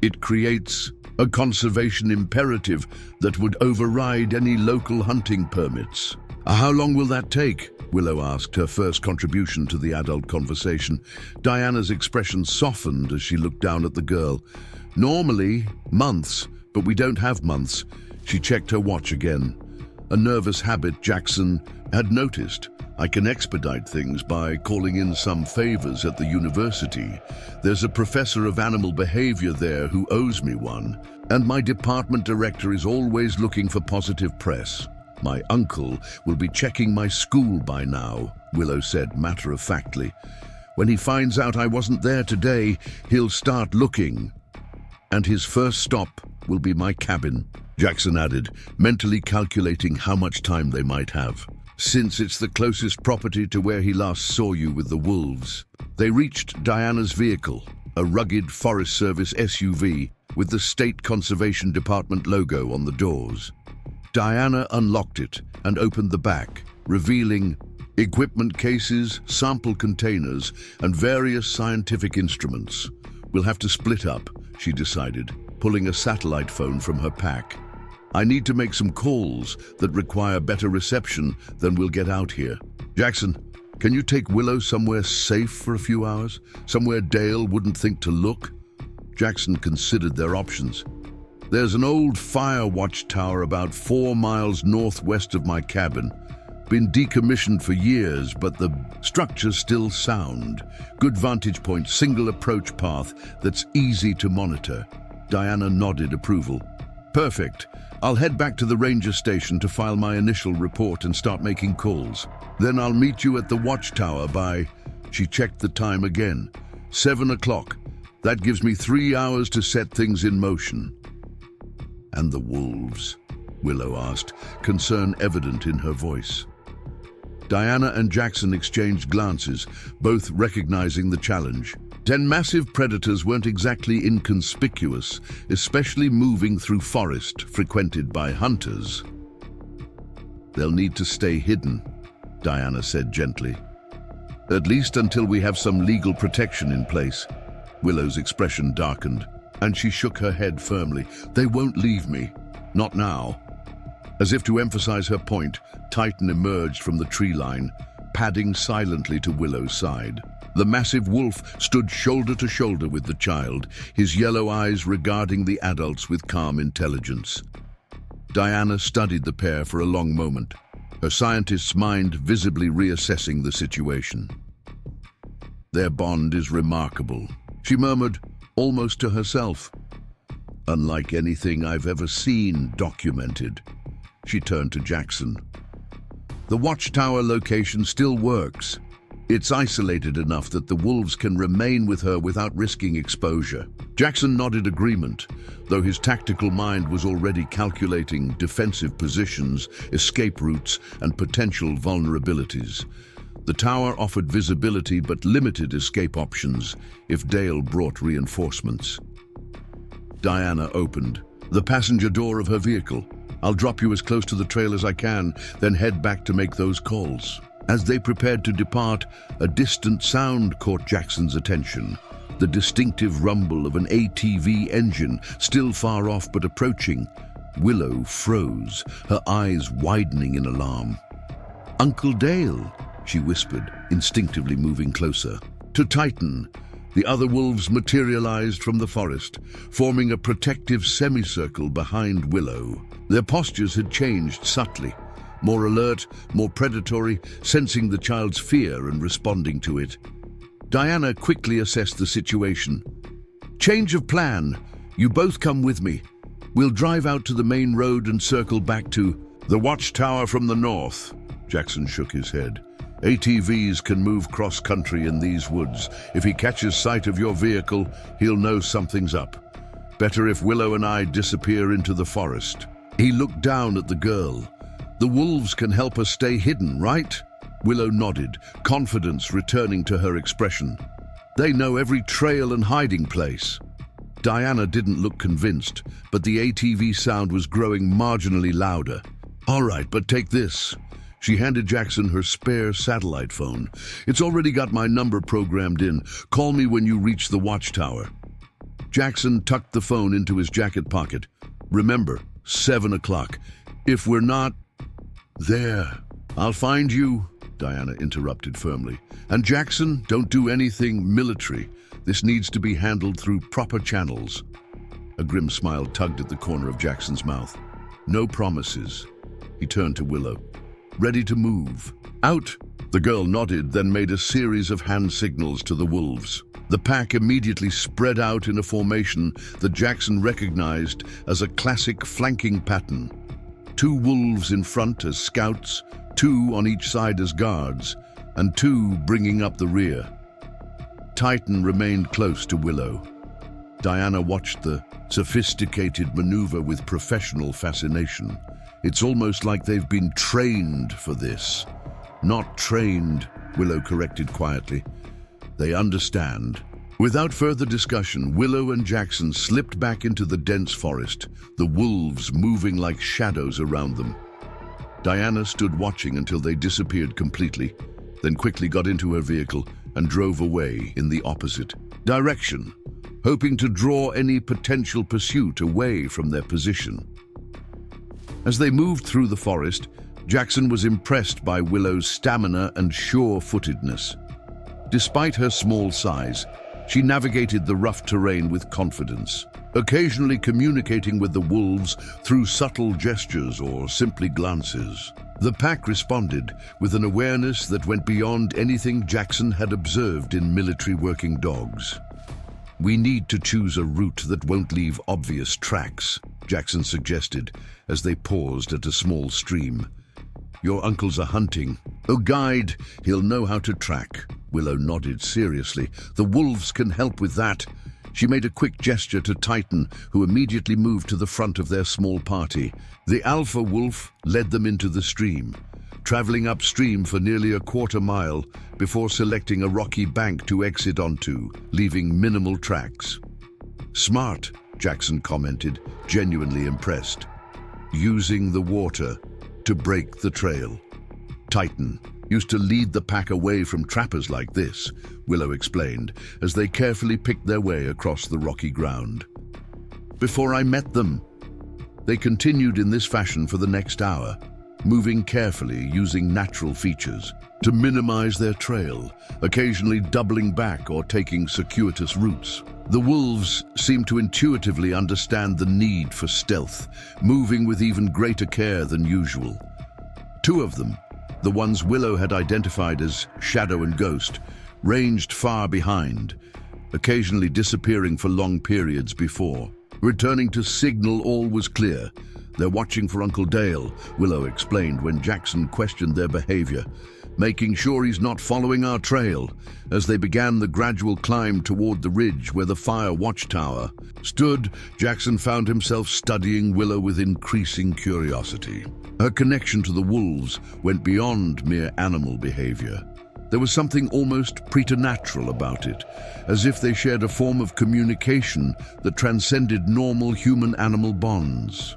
Speaker 1: it creates a conservation imperative that would override any local hunting permits. How long will that take? Willow asked, her first contribution to the adult conversation. Diana's expression softened as she looked down at the girl. Normally, months, but we don't have months. She checked her watch again. A nervous habit Jackson had noticed. I can expedite things by calling in some favors at the university. There's a professor of animal behavior there who owes me one, and my department director is always looking for positive press. My uncle will be checking my school by now, Willow said matter-of-factly. When he finds out I wasn't there today, he'll start looking. And his first stop will be my cabin, Jackson added, mentally calculating how much time they might have. Since it's the closest property to where he last saw you with the wolves. They reached Diana's vehicle, a rugged Forest Service SUV with the State Conservation Department logo on the doors. Diana unlocked it and opened the back, revealing equipment cases, sample containers, and various scientific instruments. We'll have to split up, she decided, pulling a satellite phone from her pack. I need to make some calls that require better reception than we'll get out here. Jackson, can you take Willow somewhere safe for a few hours? Somewhere Dale wouldn't think to look? Jackson considered their options. There's an old fire watchtower about 4 miles northwest of my cabin. Been decommissioned for years, but the structure's still sound. Good vantage point, single approach path that's easy to monitor. Diana nodded approval. Perfect. I'll head back to the ranger station to file my initial report and start making calls. Then I'll meet you at the watchtower by... She checked the time again. 7 o'clock. That gives me 3 hours to set things in motion. And the wolves? Willow asked, concern evident in her voice. Diana and Jackson exchanged glances, both recognizing the challenge. 10 massive predators weren't exactly inconspicuous, especially moving through forest frequented by hunters. They'll need to stay hidden, Diana said gently. At least until we have some legal protection in place. Willow's expression darkened, and she shook her head firmly. They won't leave me. Not now. As if to emphasize her point, Titan emerged from the tree line, padding silently to Willow's side. The massive wolf stood shoulder to shoulder with the child, his yellow eyes regarding the adults with calm intelligence. Diana studied the pair for a long moment, her scientist's mind visibly reassessing the situation. Their bond is remarkable, she murmured, almost to herself. Unlike anything I've ever seen documented. She turned to Jackson. The watchtower location still works. It's isolated enough that the wolves can remain with her without risking exposure. Jackson nodded agreement, though his tactical mind was already calculating defensive positions, escape routes, and potential vulnerabilities. The tower offered visibility but limited escape options if Dale brought reinforcements. Diana opened the passenger door of her vehicle. I'll drop you as close to the trail as I can, then head back to make those calls. As they prepared to depart, a distant sound caught Jackson's attention. The distinctive rumble of an ATV engine, still far off but approaching. Willow froze, her eyes widening in alarm. "Uncle Dale," she whispered, instinctively moving closer. To Titan, the other wolves materialized from the forest, forming a protective semicircle behind Willow. Their postures had changed subtly. More alert, more predatory, sensing the child's fear and responding to it. Diana quickly assessed the situation. "Change of plan. You both come with me. We'll drive out to the main road and circle back to the watchtower from the north." Jackson shook his head. "ATVs can move cross-country in these woods. If he catches sight of your vehicle, he'll know something's up. Better if Willow and I disappear into the forest." He looked down at the girl. "The wolves can help us stay hidden, right?" Willow nodded, confidence returning to her expression. "They know every trail and hiding place." Diana didn't look convinced, but the ATV sound was growing marginally louder. "All right, but take this." She handed Jackson her spare satellite phone. "It's already got my number programmed in. Call me when you reach the watchtower." Jackson tucked the phone into his jacket pocket. "Remember, 7 o'clock. If we're not there, I'll find you," Diana interrupted firmly. "And Jackson, don't do anything military. This needs to be handled through proper channels." A grim smile tugged at the corner of Jackson's mouth. "No promises." He turned to Willow. "Ready to move." "Out." The girl nodded, then made a series of hand signals to the wolves. The pack immediately spread out in a formation that Jackson recognized as a classic flanking pattern. 2 wolves in front as scouts, 2 on each side as guards, and 2 bringing up the rear. Titan remained close to Willow. Diana watched the sophisticated maneuver with professional fascination. It's almost like they've been trained for this. "Not trained," Willow corrected quietly. "They understand." Without further discussion, Willow and Jackson slipped back into the dense forest, the wolves moving like shadows around them. Diana stood watching until they disappeared completely, then quickly got into her vehicle and drove away in the opposite direction, hoping to draw any potential pursuit away from their position. As they moved through the forest, Jackson was impressed by Willow's stamina and sure-footedness. Despite her small size, she navigated the rough terrain with confidence, occasionally communicating with the wolves through subtle gestures or simply glances. The pack responded with an awareness that went beyond anything Jackson had observed in military working dogs. "We need to choose a route that won't leave obvious tracks," Jackson suggested as they paused at a small stream. "Your uncle's a hunting. A guide, he'll know how to track." Willow nodded seriously. "The wolves can help with that." She made a quick gesture to Titan, who immediately moved to the front of their small party. The alpha wolf led them into the stream, traveling upstream for nearly a quarter-mile before selecting a rocky bank to exit onto, leaving minimal tracks. "Smart," Jackson commented, genuinely impressed. "Using the water to break the trail." Titan used to lead the pack away from trappers like this, Willow explained, as they carefully picked their way across the rocky ground. "Before I met them." They continued in this fashion for the next hour, moving carefully using natural features to minimize their trail, occasionally doubling back or taking circuitous routes. The wolves seemed to intuitively understand the need for stealth, moving with even greater care than usual. Two of them, the ones Willow had identified as Shadow and Ghost, ranged far behind, occasionally disappearing for long periods before, returning to signal all was clear. "They're watching for Uncle Dale," Willow explained when Jackson questioned their behavior, "making sure he's not following our trail." As they began the gradual climb toward the ridge where the fire watchtower stood, Jackson found himself studying Willow with increasing curiosity. Her connection to the wolves went beyond mere animal behavior. There was something almost preternatural about it, as if they shared a form of communication that transcended normal human-animal bonds.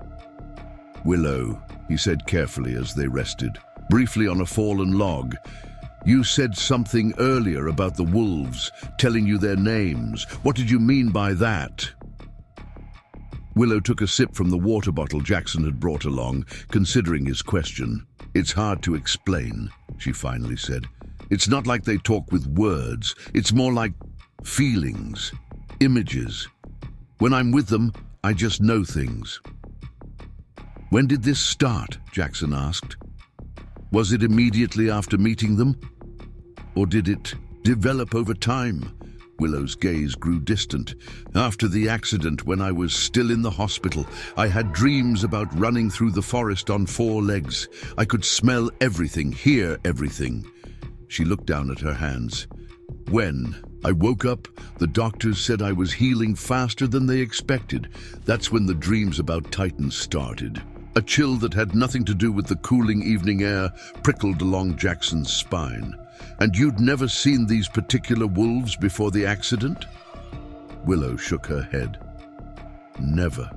Speaker 1: "Willow," he said carefully as they rested, briefly on a fallen log, "you said something earlier about the wolves, telling you their names. What did you mean by that?" Willow took a sip from the water bottle Jackson had brought along, considering his question. "It's hard to explain," she finally said. "It's not like they talk with words. It's more like feelings, images. When I'm with them, I just know things." "When did this start?" Jackson asked. "Was it immediately after meeting them? Or did it develop over time?" Willow's gaze grew distant. "After the accident, when I was still in the hospital, I had dreams about running through the forest on 4 legs. I could smell everything, hear everything." She looked down at her hands. "When I woke up, the doctors said I was healing faster than they expected. That's when the dreams about Titans started." A chill that had nothing to do with the cooling evening air prickled along Jackson's spine. "And you'd never seen these particular wolves before the accident?" Willow shook her head. "Never."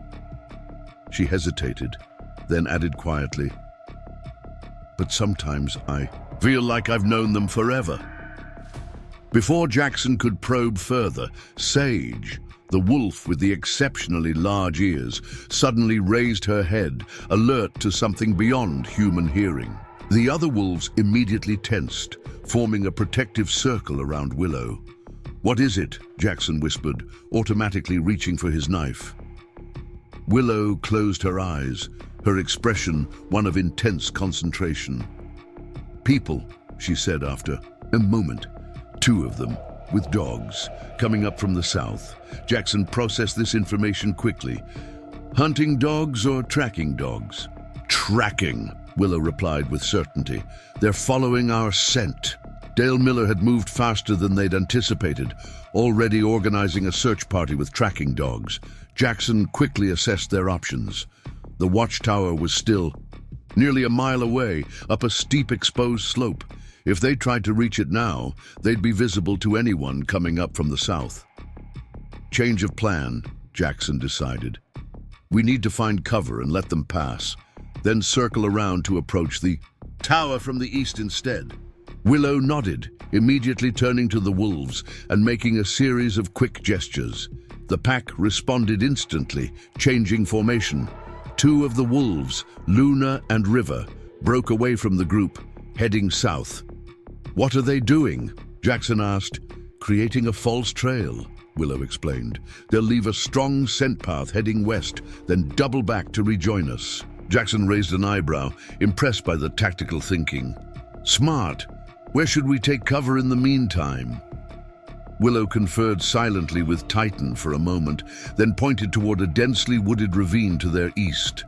Speaker 1: She hesitated, then added quietly, "But sometimes I feel like I've known them forever." Before Jackson could probe further, Sage, the wolf with the exceptionally large ears, suddenly raised her head, alert to something beyond human hearing. The other wolves immediately tensed, forming a protective circle around Willow. "What is it?" Jackson whispered, automatically reaching for his knife. Willow closed her eyes, her expression one of intense concentration. "People," she said after a moment. "2 of them, with dogs, coming up from the south." Jackson processed this information quickly. "Hunting dogs or tracking dogs?" "Tracking," Willow replied with certainty. "They're following our scent." Dale Miller had moved faster than they'd anticipated, already organizing a search party with tracking dogs. Jackson quickly assessed their options. The watchtower was still nearly a mile away, up a steep exposed slope. If they tried to reach it now, they'd be visible to anyone coming up from the south. "Change of plan," Jackson decided. "We need to find cover and let them pass, then circle around to approach the tower from the east instead." Willow nodded, immediately turning to the wolves and making a series of quick gestures. The pack responded instantly, changing formation. Two of the wolves, Luna and River, broke away from the group, heading south. "What are they doing?" Jackson asked. "Creating a false trail," Willow explained. "They'll leave a strong scent path heading west, then double back to rejoin us." Jackson raised an eyebrow, impressed by the tactical thinking. "Smart. Where should we take cover in the meantime?" Willow conferred silently with Titan for a moment, then pointed toward a densely wooded ravine to their east.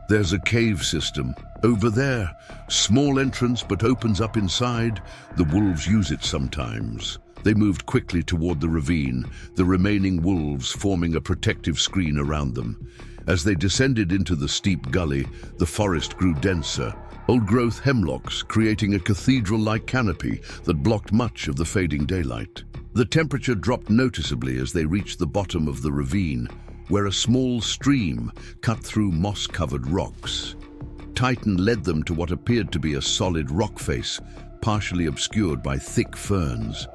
Speaker 1: "There's a cave system. Over there. Small entrance but opens up inside. The wolves use it sometimes." They moved quickly toward the ravine, the remaining wolves forming a protective screen around them. As they descended into the steep gully, the forest grew denser, old-growth hemlocks creating a cathedral-like canopy that blocked much of the fading daylight. The temperature dropped noticeably as they reached the bottom of the ravine, where a small stream cut through moss-covered rocks. Titan led them to what appeared to be a solid rock face, partially obscured by thick ferns.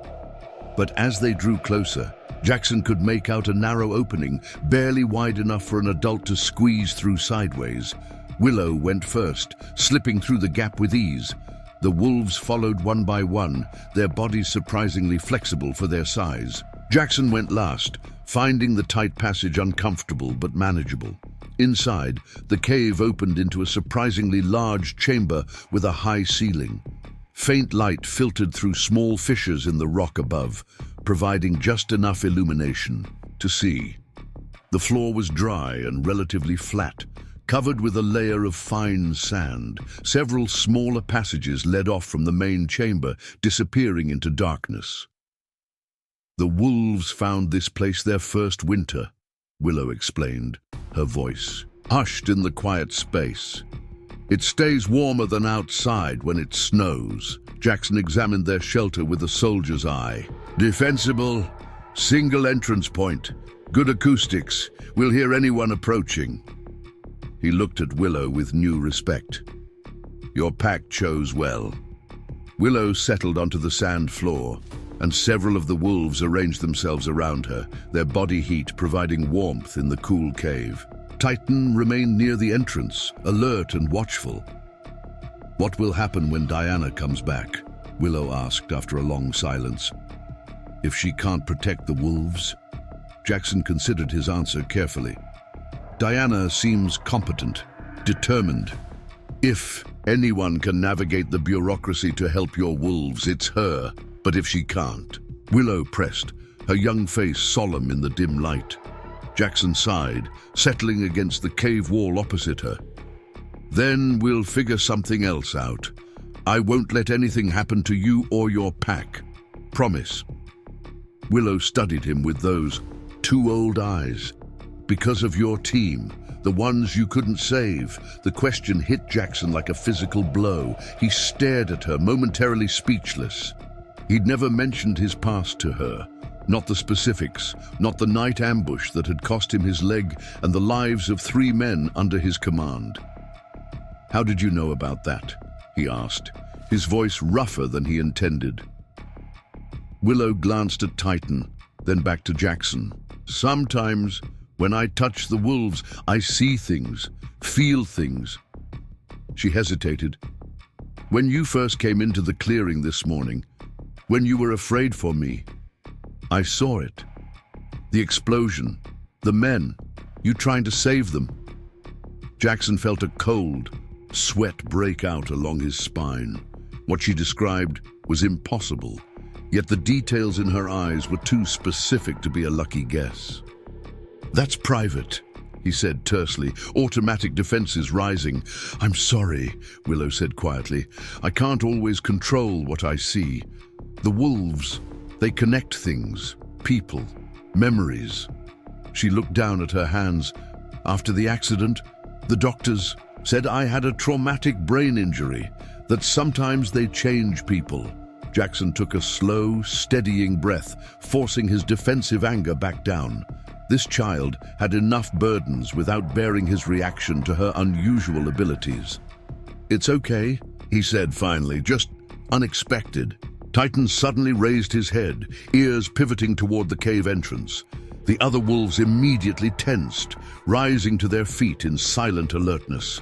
Speaker 1: But as they drew closer, Jackson could make out a narrow opening, barely wide enough for an adult to squeeze through sideways. Willow went first, slipping through the gap with ease. The wolves followed one by one, their bodies surprisingly flexible for their size. Jackson went last, finding the tight passage uncomfortable but manageable. Inside, the cave opened into a surprisingly large chamber with a high ceiling. Faint light filtered through small fissures in the rock above, providing just enough illumination to see. The floor was dry and relatively flat, covered with a layer of fine sand. Several smaller passages led off from the main chamber, disappearing into darkness. "The wolves found this place their first winter," Willow explained, her voice hushed in the quiet space. "It stays warmer than outside when it snows." Jackson examined their shelter with a soldier's eye. "Defensible, single entrance point, good acoustics. We'll hear anyone approaching." He looked at Willow with new respect. "Your pack chose well." Willow settled onto the sand floor, and several of the wolves arranged themselves around her, their body heat providing warmth in the cool cave. Titan remained near the entrance, alert and watchful. "What will happen when Diana comes back?" Willow asked after a long silence. "If she can't protect the wolves?" Jackson considered his answer carefully. "Diana seems competent, determined. If anyone can navigate the bureaucracy to help your wolves, it's her. But if she can't?" Willow pressed, her young face solemn in the dim light. Jackson sighed, settling against the cave wall opposite her. "Then we'll figure something else out. I won't let anything happen to you or your pack. Promise." Willow studied him with those two old eyes. "Because of your team, the ones you couldn't save." The question hit Jackson like a physical blow. He stared at her, momentarily speechless. He'd never mentioned his past to her. Not the specifics, not the night ambush that had cost him his leg and the lives of 3 men under his command. "How did you know about that?" he asked, his voice rougher than he intended. Willow glanced at Titan, then back to Jackson. "Sometimes, when I touch the wolves, I see things, feel things." She hesitated. "When you first came into the clearing this morning, when you were afraid for me, I saw it. The explosion, the men, you trying to save them." Jackson felt a cold sweat break out along his spine. What she described was impossible, yet the details in her eyes were too specific to be a lucky guess. "That's private," he said tersely, automatic defenses rising. "I'm sorry," Willow said quietly. "I can't always control what I see. The wolves, they connect things, people, memories." She looked down at her hands. "After the accident, the doctors said I had a traumatic brain injury, that sometimes they change people." Jackson took a slow, steadying breath, forcing his defensive anger back down. This child had enough burdens without bearing his reaction to her unusual abilities. "It's okay," he said finally, "just unexpected." Titan suddenly raised his head, ears pivoting toward the cave entrance. The other wolves immediately tensed, rising to their feet in silent alertness.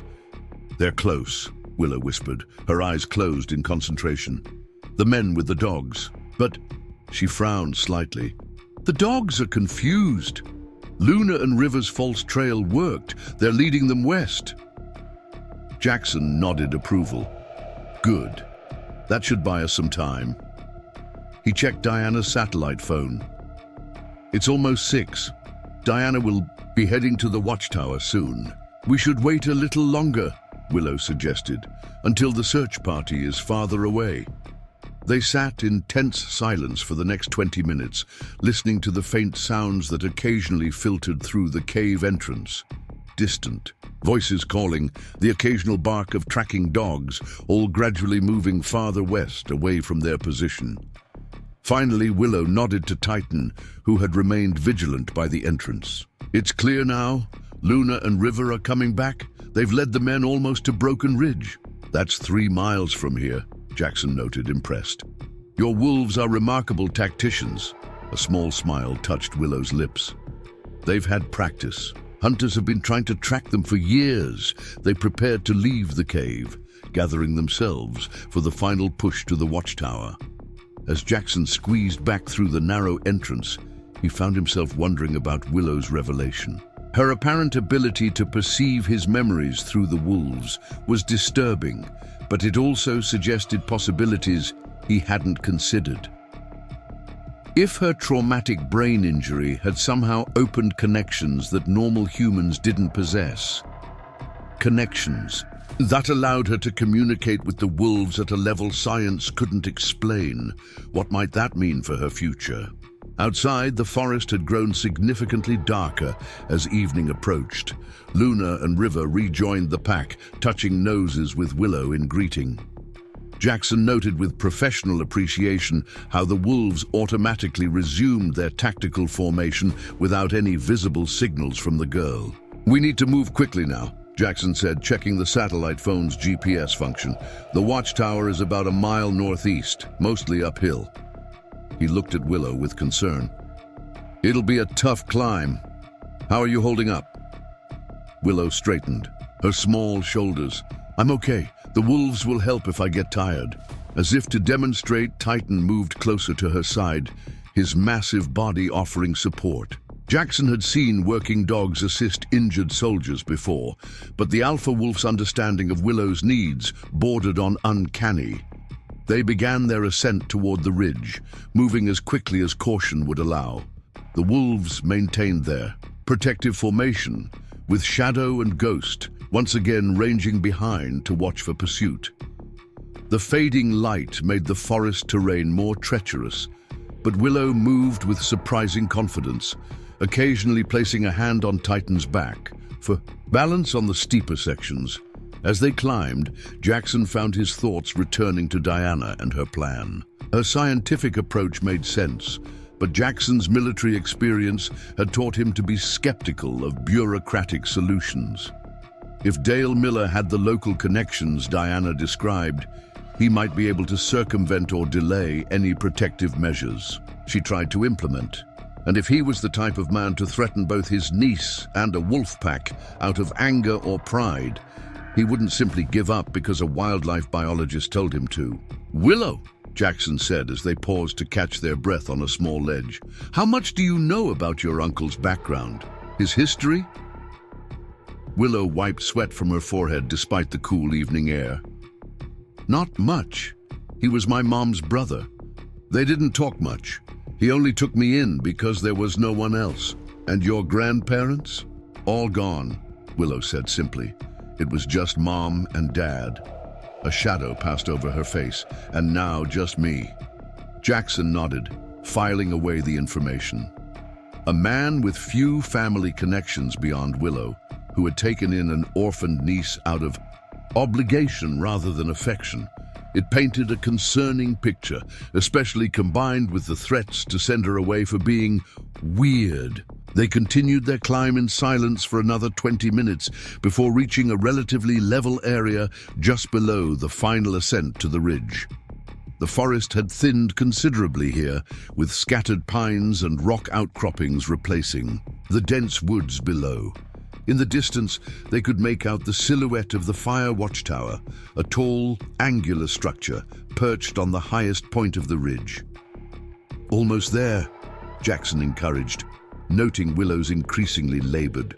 Speaker 1: "They're close," Willow whispered, her eyes closed in concentration. "The men with the dogs." "But," she frowned slightly, "the dogs are confused. Luna and River's false trail worked. They're leading them west." Jackson nodded approval. "Good. That should buy us some time." He checked Diana's satellite phone. "It's almost 6. Diana will be heading to the watchtower soon." "We should wait a little longer," Willow suggested, "until the search party is farther away." They sat in tense silence for the next 20 minutes, listening to the faint sounds that occasionally filtered through the cave entrance. Distant, voices calling, the occasional bark of tracking dogs, all gradually moving farther west away from their position. Finally, Willow nodded to Titan, who had remained vigilant by the entrance. "It's clear now. Luna and River are coming back. They've led the men almost to Broken Ridge." "That's 3 miles from here," Jackson noted, impressed. "Your wolves are remarkable tacticians." A small smile touched Willow's lips. "They've had practice. Hunters have been trying to track them for years." They prepared to leave the cave, gathering themselves for the final push to the watchtower. As Jackson squeezed back through the narrow entrance, he found himself wondering about Willow's revelation. Her apparent ability to perceive his memories through the wolves was disturbing, but it also suggested possibilities he hadn't considered. If her traumatic brain injury had somehow opened connections that normal humans didn't possess, connections that allowed her to communicate with the wolves at a level science couldn't explain, what might that mean for her future? Outside, the forest had grown significantly darker as evening approached. Luna and River rejoined the pack, touching noses with Willow in greeting. Jackson noted with professional appreciation how the wolves automatically resumed their tactical formation without any visible signals from the girl. "We need to move quickly now," Jackson said, checking the satellite phone's GPS function. "The watchtower is about a mile northeast, mostly uphill." He looked at Willow with concern. "It'll be a tough climb. How are you holding up?" Willow straightened, her small shoulders. "I'm okay. The wolves will help if I get tired." As if to demonstrate, Titan moved closer to her side, his massive body offering support. Jackson had seen working dogs assist injured soldiers before, but the alpha wolf's understanding of Willow's needs bordered on uncanny. They began their ascent toward the ridge, moving as quickly as caution would allow. The wolves maintained their protective formation, with Shadow and Ghost once again ranging behind to watch for pursuit. The fading light made the forest terrain more treacherous, but Willow moved with surprising confidence, occasionally placing a hand on Titan's back for balance on the steeper sections. As they climbed, Jackson found his thoughts returning to Diana and her plan. Her scientific approach made sense, but Jackson's military experience had taught him to be skeptical of bureaucratic solutions. If Dale Miller had the local connections Diana described, he might be able to circumvent or delay any protective measures she tried to implement. And if he was the type of man to threaten both his niece and a wolf pack out of anger or pride, he wouldn't simply give up because a wildlife biologist told him to. "Willow," Jackson said as they paused to catch their breath on a small ledge, "how much do you know about your uncle's background? His history?" Willow wiped sweat from her forehead despite the cool evening air. "Not much. He was my mom's brother. They didn't talk much. He only took me in because there was no one else." "And your grandparents?" "All gone," Willow said simply. "It was just Mom and Dad." A shadow passed over her face. "And now just me." Jackson nodded, filing away the information. A man with few family connections beyond Willow, who had taken in an orphaned niece out of obligation rather than affection. It painted a concerning picture, especially combined with the threats to send her away for being weird. They continued their climb in silence for another 20 minutes before reaching a relatively level area just below the final ascent to the ridge. The forest had thinned considerably here, with scattered pines and rock outcroppings replacing the dense woods below. In the distance, they could make out the silhouette of the fire watchtower, a tall, angular structure perched on the highest point of the ridge. "Almost there," Jackson encouraged, noting Willow's increasingly labored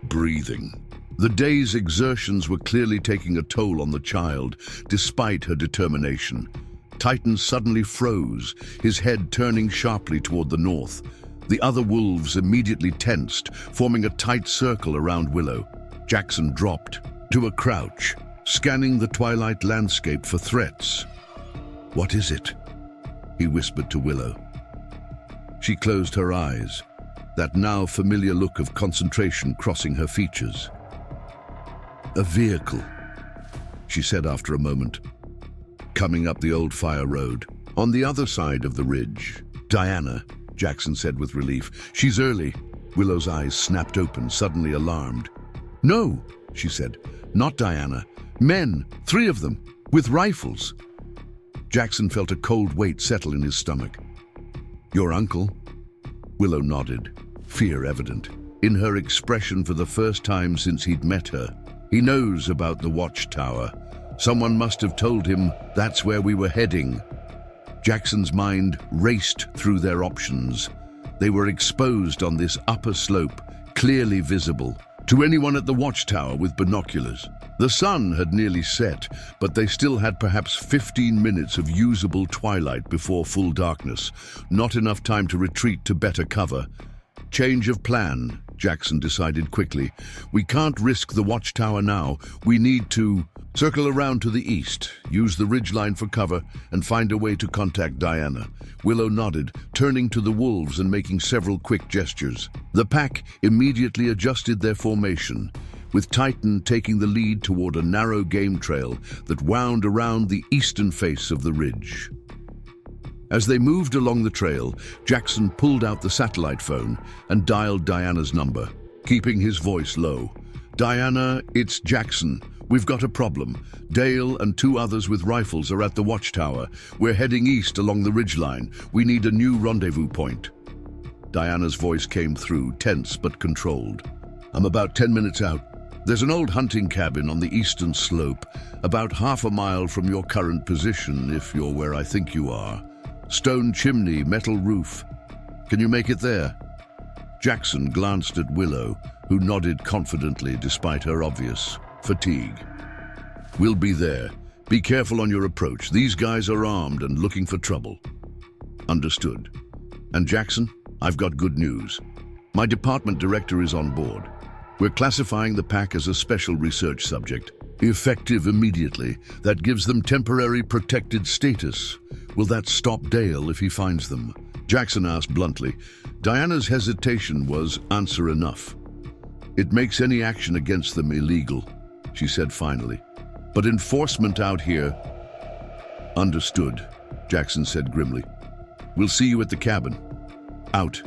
Speaker 1: breathing. The day's exertions were clearly taking a toll on the child, despite her determination. Titan suddenly froze, his head turning sharply toward the north. The other wolves immediately tensed, forming a tight circle around Willow. Jackson dropped to a crouch, scanning the twilight landscape for threats. "What is it?" he whispered to Willow. She closed her eyes, that now familiar look of concentration crossing her features. "A vehicle," she said after a moment, coming up the old fire road. "On the other side of the ridge." "Diana," Jackson said with relief. "She's early." Willow's eyes snapped open, suddenly alarmed. "No," she said, "not Diana. Men, 3 of them, with rifles." Jackson felt a cold weight settle in his stomach. "Your uncle?" Willow nodded, fear evident in her expression for the first time since he'd met her. "He knows about the watchtower. Someone must have told him that's where we were heading." Jackson's mind raced through their options. They were exposed on this upper slope, clearly visible to anyone at the watchtower with binoculars. The sun had nearly set, but they still had perhaps 15 minutes of usable twilight before full darkness, not enough time to retreat to better cover. "Change of plan," Jackson decided quickly. "We can't risk the watchtower now. We need to circle around to the east, use the ridgeline for cover, and find a way to contact Diana." Willow nodded, turning to the wolves and making several quick gestures. The pack immediately adjusted their formation, with Titan taking the lead toward a narrow game trail that wound around the eastern face of the ridge. As they moved along the trail, Jackson pulled out the satellite phone and dialed Diana's number, keeping his voice low. "Diana, it's Jackson. We've got a problem. Dale and 2 others with rifles are at the watchtower. We're heading east along the ridgeline. We need a new rendezvous point." Diana's voice came through, tense but controlled. "I'm about 10 minutes out. There's an old hunting cabin on the eastern slope, about half a mile from your current position, if you're where I think you are. Stone chimney, metal roof. Can you make it there?" Jackson glanced at Willow, who nodded confidently despite her obvious fatigue. "We'll be there. Be careful on your approach. These guys are armed and looking for trouble." "Understood. And Jackson, I've got good news. My department director is on board. We're classifying the pack as a special research subject. Effective immediately. That gives them temporary protected status. Will that stop Dale if he finds them?" Jackson asked bluntly. Diana's hesitation was answer enough. "It makes any action against them illegal," she said finally. "But enforcement out here—" "Understood," Jackson said grimly. "We'll see you at the cabin. Out."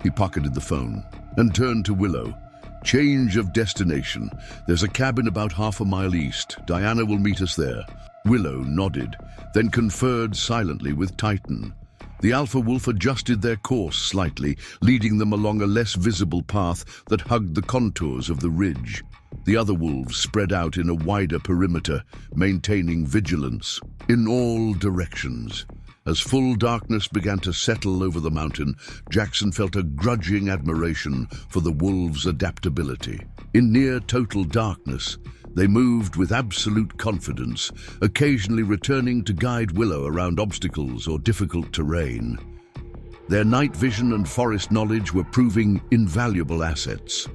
Speaker 1: He pocketed the phone and turned to Willow. "Change of destination. There's a cabin about half a mile east. Diana will meet us there." Willow nodded, then conferred silently with Titan. The alpha wolf adjusted their course slightly, leading them along a less visible path that hugged the contours of the ridge. The other wolves spread out in a wider perimeter, maintaining vigilance in all directions. As full darkness began to settle over the mountain, Jackson felt a grudging admiration for the wolves' adaptability. In near total darkness, they moved with absolute confidence, occasionally returning to guide Willow around obstacles or difficult terrain. Their night vision and forest knowledge were proving invaluable assets.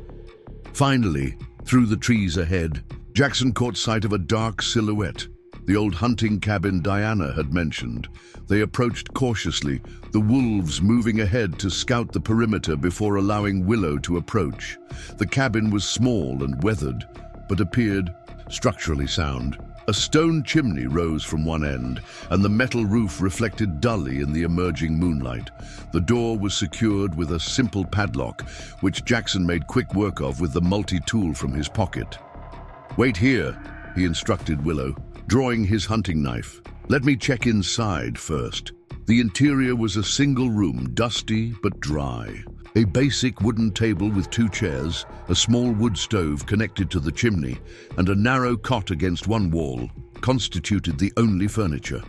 Speaker 1: Finally, through the trees ahead, Jackson caught sight of a dark silhouette, the old hunting cabin Diana had mentioned. They approached cautiously, the wolves moving ahead to scout the perimeter before allowing Willow to approach. The cabin was small and weathered, but appeared structurally sound. A stone chimney rose from one end, and the metal roof reflected dully in the emerging moonlight. The door was secured with a simple padlock, which Jackson made quick work of with the multi-tool from his pocket. "Wait here," he instructed Willow, drawing his hunting knife. "Let me check inside first." The interior was a single room, dusty but dry. A basic wooden table with 2 chairs, a small wood stove connected to the chimney, and a narrow cot against one wall constituted the only furniture.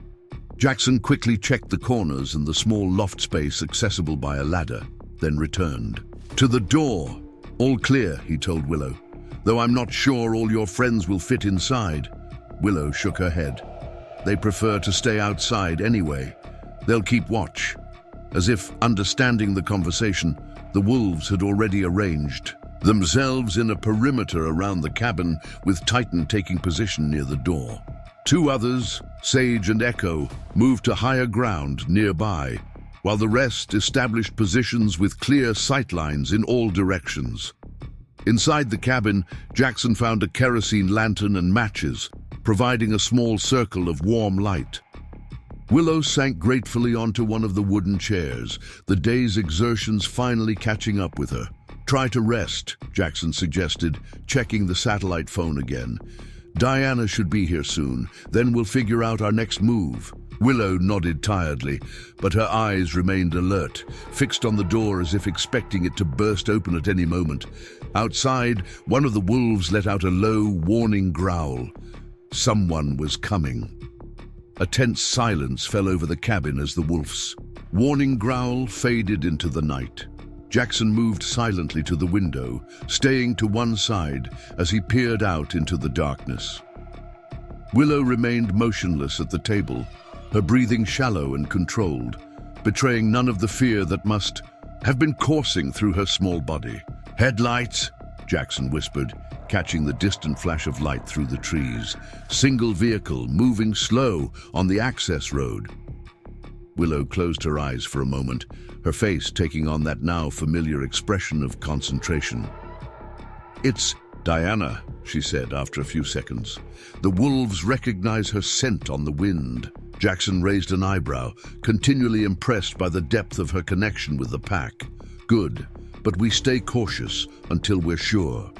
Speaker 1: Jackson quickly checked the corners and the small loft space accessible by a ladder, then returned. "To the door. All clear," he told Willow, "though I'm not sure all your friends will fit inside." Willow shook her head. "They prefer to stay outside anyway. They'll keep watch." As if understanding the conversation, the wolves had already arranged themselves in a perimeter around the cabin, with Titan taking position near the door. 2 others, Sage and Echo, moved to higher ground nearby, while the rest established positions with clear sightlines in all directions. Inside the cabin, Jackson found a kerosene lantern and matches, providing a small circle of warm light. Willow sank gratefully onto one of the wooden chairs, the day's exertions finally catching up with her. "Try to rest," Jackson suggested, checking the satellite phone again. "Diana should be here soon, then we'll figure out our next move." Willow nodded tiredly, but her eyes remained alert, fixed on the door as if expecting it to burst open at any moment. Outside, one of the wolves let out a low, warning growl. Someone was coming. A tense silence fell over the cabin as the wolf's warning growl faded into the night. Jackson moved silently to the window, staying to one side as he peered out into the darkness. Willow remained motionless at the table, her breathing shallow and controlled, betraying none of the fear that must have been coursing through her small body. "Headlights," Jackson whispered, catching the distant flash of light through the trees. Single vehicle moving slow on the access road. Willow closed her eyes for a moment, her face taking on that now familiar expression of concentration. "It's Diana," she said after a few seconds. "The wolves recognize her scent on the wind." Jackson raised an eyebrow, continually impressed by the depth of her connection with the pack. "Good, but we stay cautious until we're sure."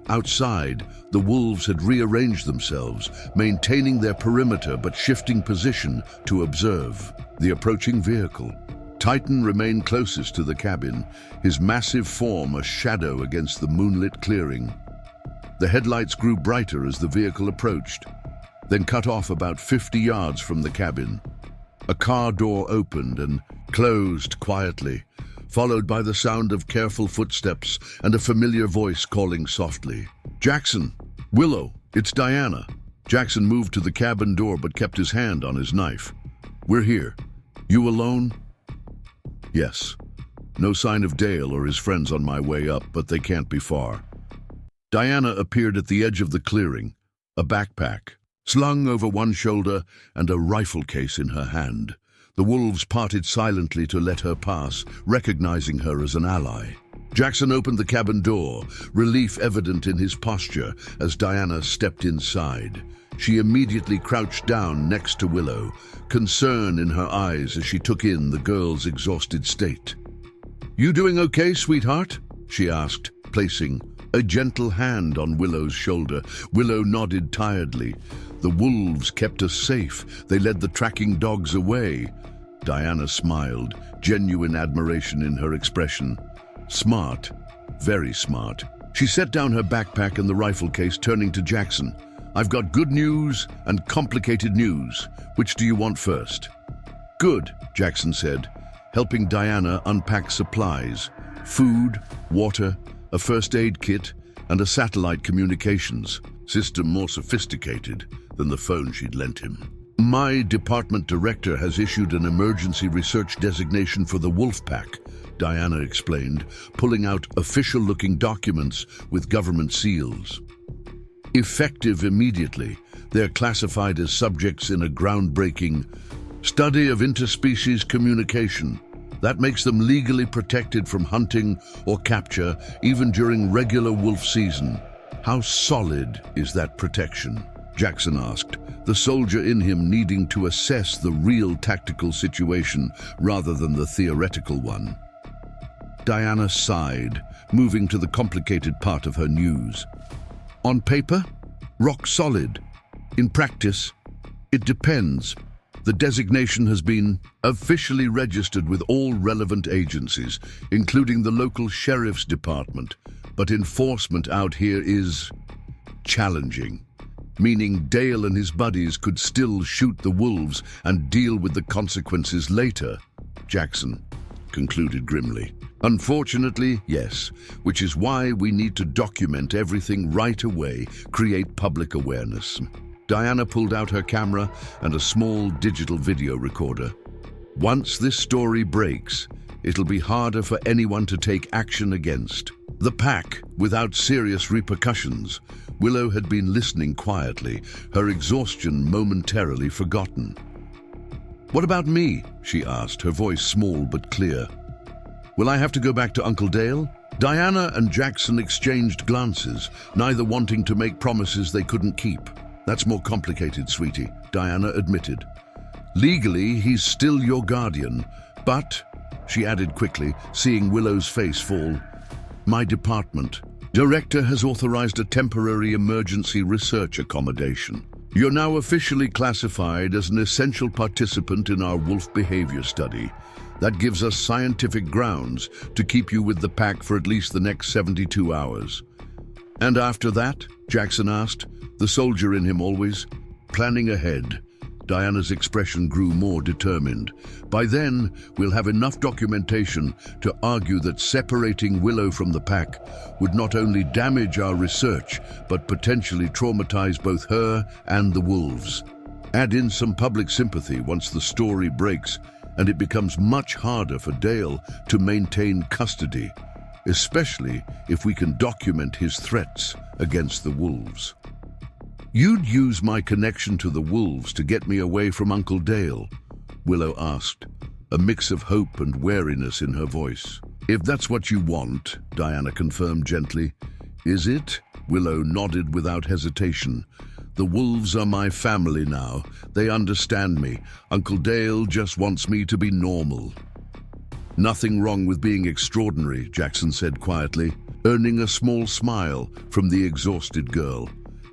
Speaker 1: Outside, the wolves had rearranged themselves, maintaining their perimeter but shifting position to observe the approaching vehicle. Titan remained closest to the cabin, his massive form a shadow against the moonlit clearing. The headlights grew brighter as the vehicle approached, then cut off about 50 yards from the cabin. A car door opened and closed quietly, followed by the sound of careful footsteps and a familiar voice calling softly. "Jackson! Willow! It's Diana!" Jackson moved to the cabin door but kept his hand on his knife. "We're here. You alone?" "Yes. No sign of Dale or his friends on my way up, but they can't be far." Diana appeared at the edge of the clearing, a backpack slung over one shoulder and a rifle case in her hand. The wolves parted silently to let her pass, recognizing her as an ally. Jackson opened the cabin door, relief evident in his posture as Diana stepped inside. She immediately crouched down next to Willow, concern in her eyes as she took in the girl's exhausted state. "You doing okay, sweetheart?" she asked, placing a gentle hand on Willow's shoulder. Willow nodded tiredly. "The wolves kept us safe. They led the tracking dogs away." Diana smiled, genuine admiration in her expression. "Smart, very smart." She set down her backpack and the rifle case, turning to Jackson. "I've got good news and complicated news. Which do you want first?" "Good," Jackson said, helping Diana unpack supplies: food, water, a first aid kit, and a satellite communications system more sophisticated than the phone she'd lent him. "My department director has issued an emergency research designation for the wolf pack," Diana explained, pulling out official-looking documents with government seals. "Effective immediately, they're classified as subjects in a groundbreaking study of interspecies communication. That makes them legally protected from hunting or capture, even during regular wolf season." "How solid is that protection?" Jackson asked, the soldier in him needing to assess the real tactical situation rather than the theoretical one. Diana sighed, moving to the complicated part of her news. "On paper, rock solid. In practice, it depends. The designation has been officially registered with all relevant agencies, including the local sheriff's department, but enforcement out here is challenging, meaning Dale and his buddies could still shoot the wolves and deal with the consequences later, Jackson concluded grimly. Unfortunately, yes, which is why we need to document everything right away, create public awareness. Diana pulled out her camera and a small digital video recorder. Once this story breaks, it'll be harder for anyone to take action against the pack without serious repercussions. Willow had been listening quietly, her exhaustion momentarily forgotten. "What about me?" she asked, her voice small but clear. "Will I have to go back to Uncle Dale?" Diana and Jackson exchanged glances, neither wanting to make promises they couldn't keep. "That's more complicated, sweetie," Diana admitted. "Legally, he's still your guardian, but," she added quickly, seeing Willow's face fall, "my department director has authorized a temporary emergency research accommodation. You're now officially classified as an essential participant in our wolf behavior study. That gives us scientific grounds to keep you with the pack for at least the next 72 hours. "And after that?" Jackson asked, the soldier in him always planning ahead. Diana's expression grew more determined. "By then, we'll have enough documentation to argue that separating Willow from the pack would not only damage our research, but potentially traumatize both her and the wolves. Add in some public sympathy once the story breaks, and it becomes much harder for Dale to maintain custody, especially if we can document his threats against the wolves." "You'd use my connection to the wolves to get me away from Uncle Dale?" Willow asked, a mix of hope and wariness in her voice. "If that's what you want," Diana confirmed gently. "Is it?" Willow nodded without hesitation. "The wolves are my family now. They understand me. Uncle Dale just wants me to be normal." "Nothing wrong with being extraordinary," Jackson said quietly, earning a small smile from the exhausted girl.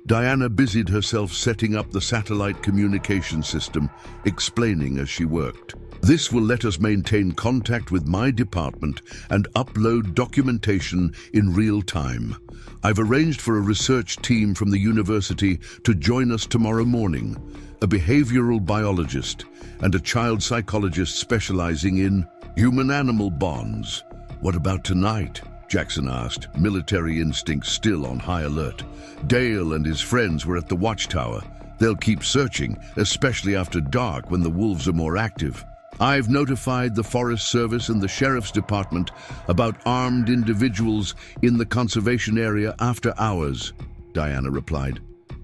Speaker 1: Diana busied herself setting up the satellite communication system, explaining as she worked. "This will let us maintain contact with my department and upload documentation in real time. I've arranged for a research team from the university to join us tomorrow morning, a behavioral biologist and a child psychologist specializing in human-animal bonds." "What about tonight?" Jackson asked, military instincts still on high alert. "Dale and his friends were at the watchtower. They'll keep searching, especially after dark when the wolves are more active. I've notified the Forest Service and the Sheriff's Department about armed individuals in the conservation area after hours," Diana replied.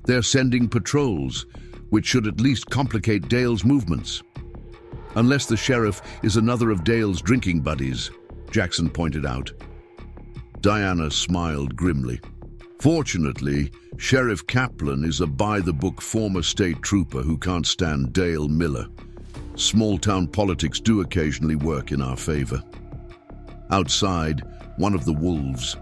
Speaker 1: "They're sending patrols, which should at least complicate Dale's movements." "Unless the sheriff is another of Dale's drinking buddies," Jackson pointed out. Diana smiled grimly. "Fortunately, Sheriff Kaplan is a by-the-book former state trooper who can't stand Dale Miller. Small-town politics do occasionally work in our favor." Outside, one of the wolves,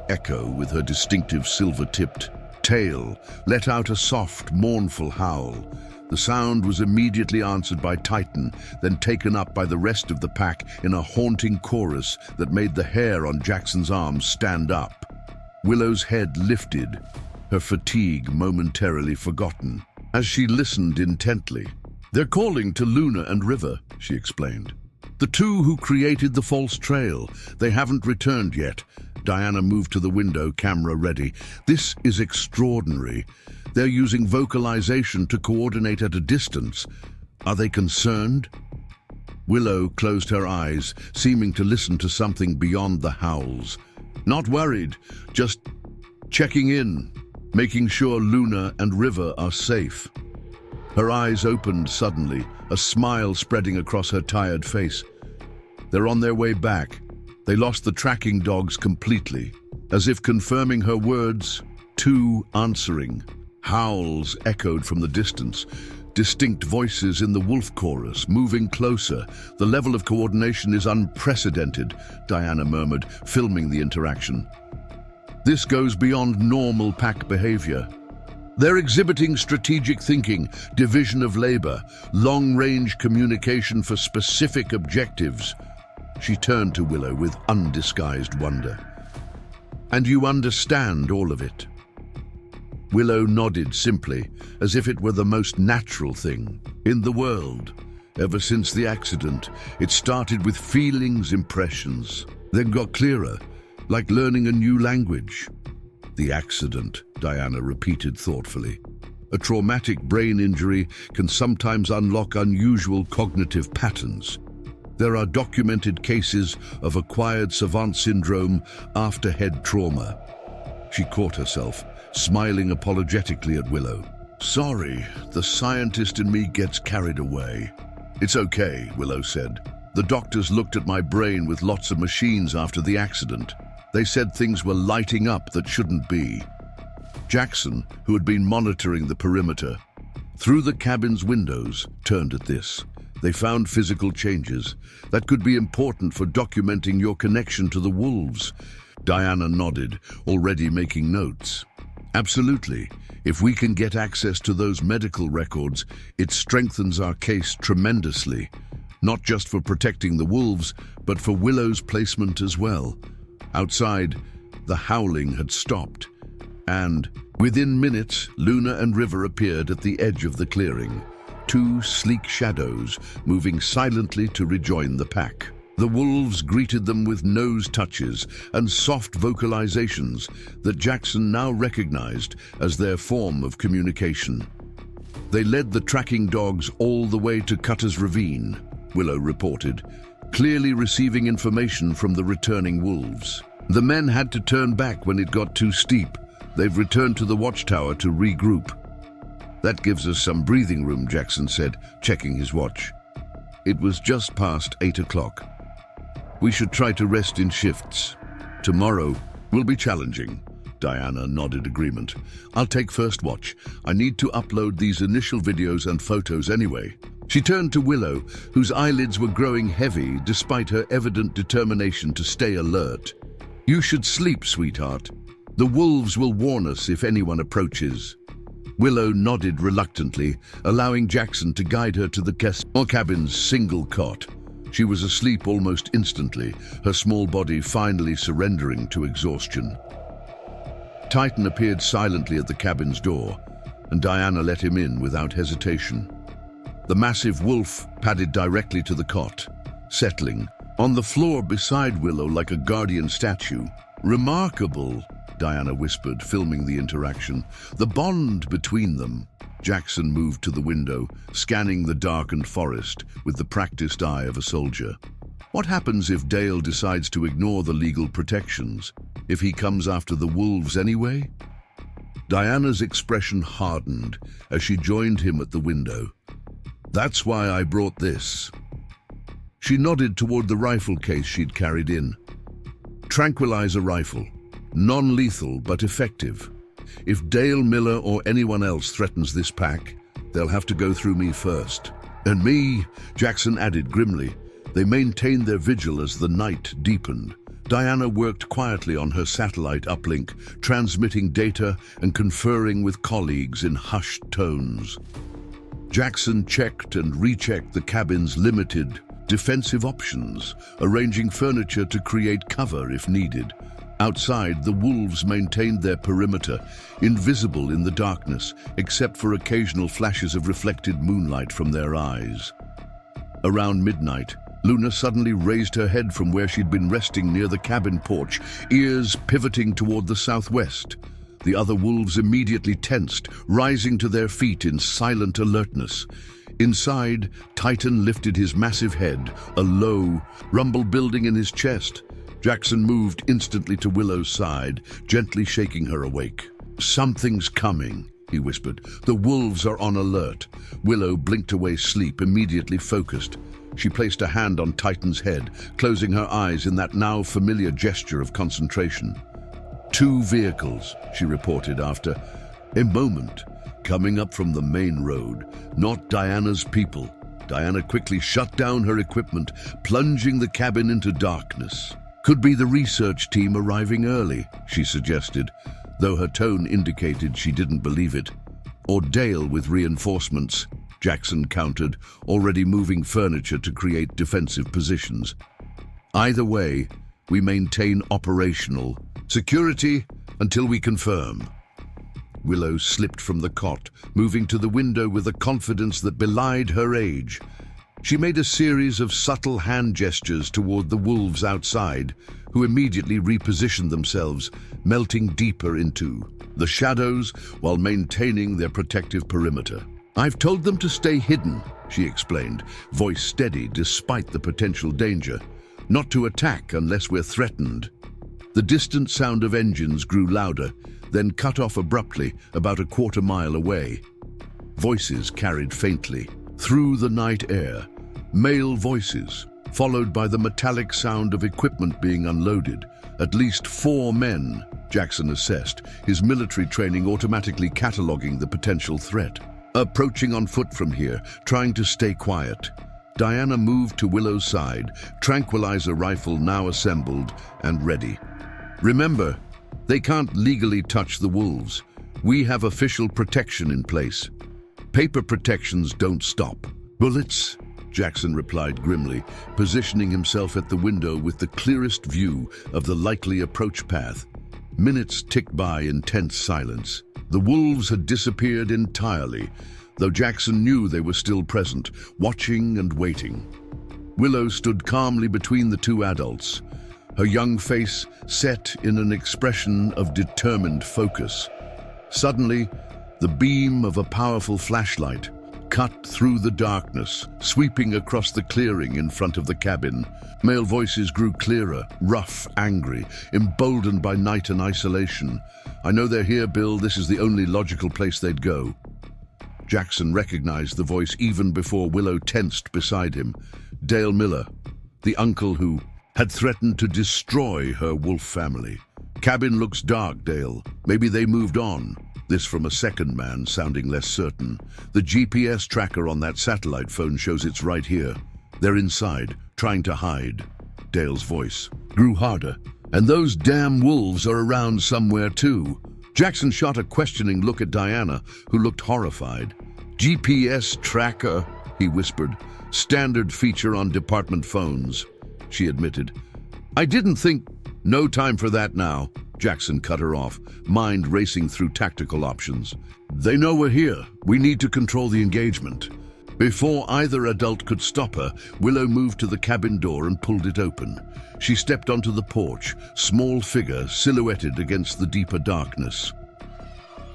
Speaker 1: Echo, with her distinctive silver-tipped tail, let out a soft, mournful howl. The sound was immediately answered by Titan, then taken up by the rest of the pack in a haunting chorus that made the hair on Jackson's arms stand up. Willow's head lifted, her fatigue momentarily forgotten, as she listened intently. "They're calling to Luna and River," she explained. "The two who created the false trail. They haven't returned yet." Diana moved to the window, camera ready. "This is extraordinary. They're using vocalization to coordinate at a distance. Are they concerned?" Willow closed her eyes, seeming to listen to something beyond the howls. "Not worried, just checking in, making sure Luna and River are safe." Her eyes opened suddenly, a smile spreading across her tired face. "They're on their way back. They lost the tracking dogs completely." As if confirming her words, two answering howls echoed from the distance. Distinct voices in the wolf chorus, moving closer. "The level of coordination is unprecedented," Diana murmured, filming the interaction. "This goes beyond normal pack behavior." They're exhibiting strategic thinking, division of labor, long-range communication for specific objectives. She turned to Willow with undisguised wonder. And you understand all of it? Willow nodded simply, as if it were the most natural thing in the world. Ever since the accident, it started with feelings, impressions, then got clearer, like learning a new language. The accident, Diana repeated thoughtfully. A traumatic brain injury can sometimes unlock unusual cognitive patterns. There are documented cases of acquired savant syndrome after head trauma. She caught herself, smiling apologetically at Willow. Sorry, the scientist in me gets carried away. It's okay, Willow said. The doctors looked at my brain with lots of machines after the accident. They said things were lighting up that shouldn't be. Jackson, who had been monitoring the perimeter, through the cabin's windows, turned at this. They found physical changes that could be important for documenting your connection to the wolves. Diana nodded, already making notes. Absolutely. If we can get access to those medical records, it strengthens our case tremendously. Not just for protecting the wolves, but for Willow's placement as well. Outside, the howling had stopped, and within minutes, Luna and River appeared at the edge of the clearing. Two sleek shadows moving silently to rejoin the pack. The wolves greeted them with nose touches and soft vocalizations that Jackson now recognized as their form of communication. They led the tracking dogs all the way to Cutter's Ravine, Willow reported, clearly receiving information from the returning wolves. The men had to turn back when it got too steep. They've returned to the watchtower to regroup. That gives us some breathing room, Jackson said, checking his watch. It was just past 8 o'clock. We should try to rest in shifts. Tomorrow will be challenging. Diana nodded agreement. I'll take first watch. I need to upload these initial videos and photos anyway. She turned to Willow, whose eyelids were growing heavy despite her evident determination to stay alert. You should sleep, sweetheart. The wolves will warn us if anyone approaches. Willow nodded reluctantly, allowing Jackson to guide her to the guest cabin's single cot. She was asleep almost instantly, her small body finally surrendering to exhaustion. Titan appeared silently at the cabin's door, and Diana let him in without hesitation. The massive wolf padded directly to the cot, settling on the floor beside Willow like a guardian statue. Remarkable, Diana whispered, filming the interaction. The bond between them. Jackson moved to the window, scanning the darkened forest with the practiced eye of a soldier. What happens if Dale decides to ignore the legal protections? If he comes after the wolves anyway? Diana's expression hardened as she joined him at the window. That's why I brought this. She nodded toward the rifle case she'd carried in. Tranquilizer rifle. Non-lethal but effective. If Dale Miller or anyone else threatens this pack, they'll have to go through me first. And me, Jackson added grimly. They maintained their vigil as the night deepened. Diana worked quietly on her satellite uplink, transmitting data and conferring with colleagues in hushed tones. Jackson checked and rechecked the cabin's limited defensive options, arranging furniture to create cover if needed. Outside, the wolves maintained their perimeter, invisible in the darkness, except for occasional flashes of reflected moonlight from their eyes. Around midnight, Luna suddenly raised her head from where she'd been resting near the cabin porch, ears pivoting toward the southwest. The other wolves immediately tensed, rising to their feet in silent alertness. Inside, Titan lifted his massive head, a low rumble building in his chest. Jackson moved instantly to Willow's side, gently shaking her awake. Something's coming, he whispered. The wolves are on alert. Willow blinked away sleep, immediately focused. She placed a hand on Titan's head, closing her eyes in that now familiar gesture of concentration. 2 vehicles, she reported after a moment, coming up from the main road, not Diana's people. Diana quickly shut down her equipment, plunging the cabin into darkness. Could be the research team arriving early, she suggested, though her tone indicated she didn't believe it. Or Dale with reinforcements, Jackson countered, already moving furniture to create defensive positions. Either way, we maintain operational security until we confirm. Willow slipped from the cot, moving to the window with a confidence that belied her age. She made a series of subtle hand gestures toward the wolves outside, who immediately repositioned themselves, melting deeper into the shadows while maintaining their protective perimeter. "I've told them to stay hidden," she explained, voice steady despite the potential danger. "Not to attack unless we're threatened." The distant sound of engines grew louder, then cut off abruptly about a quarter-mile away. Voices carried faintly through the night air, male voices, followed by the metallic sound of equipment being unloaded. At least 4 men, Jackson assessed, his military training automatically cataloging the potential threat. Approaching on foot from here, trying to stay quiet. Diana moved to Willow's side, tranquilizer rifle now assembled and ready. "Remember, they can't legally touch the wolves. We have official protection in place. Paper protections don't stop." "Bullets?" Jackson replied grimly, positioning himself at the window with the clearest view of the likely approach path. Minutes ticked by in tense silence. The wolves had disappeared entirely, though Jackson knew they were still present, watching and waiting. Willow stood calmly between the 2 adults, her young face set in an expression of determined focus. Suddenly, the beam of a powerful flashlight cut through the darkness, sweeping across the clearing in front of the cabin. Male voices grew clearer, rough, angry, emboldened by night and isolation. "I know they're here, Bill. This is the only logical place they'd go." Jackson recognized the voice even before Willow tensed beside him. Dale Miller, the uncle who had threatened to destroy her wolf family. "Cabin looks dark, Dale. Maybe they moved on." This from a second man, sounding less certain. "The GPS tracker on that satellite phone shows it's right here. They're inside, trying to hide." Dale's voice grew harder. "And those damn wolves are around somewhere too." Jackson shot a questioning look at Diana, who looked horrified. "GPS tracker," he whispered. "Standard feature on department phones," she admitted. "I didn't think—" "No time for that now," Jackson cut her off, mind racing through tactical options. "They know we're here. We need to control the engagement." Before either adult could stop her, Willow moved to the cabin door and pulled it open. She stepped onto the porch, small figure silhouetted against the deeper darkness.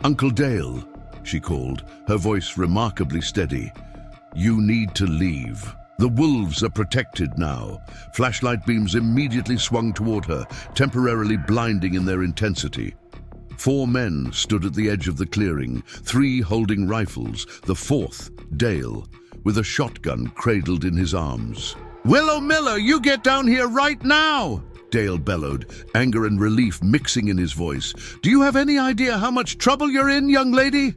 Speaker 1: "Uncle Dale," she called, her voice remarkably steady. "You need to leave. The wolves are protected now." Flashlight beams immediately swung toward her, temporarily blinding in their intensity. 4 men stood at the edge of the clearing, 3 holding rifles, the 4th, Dale, with a shotgun cradled in his arms. "Willow Miller, you get down here right now!" Dale bellowed, anger and relief mixing in his voice. "Do you have any idea how much trouble you're in, young lady?"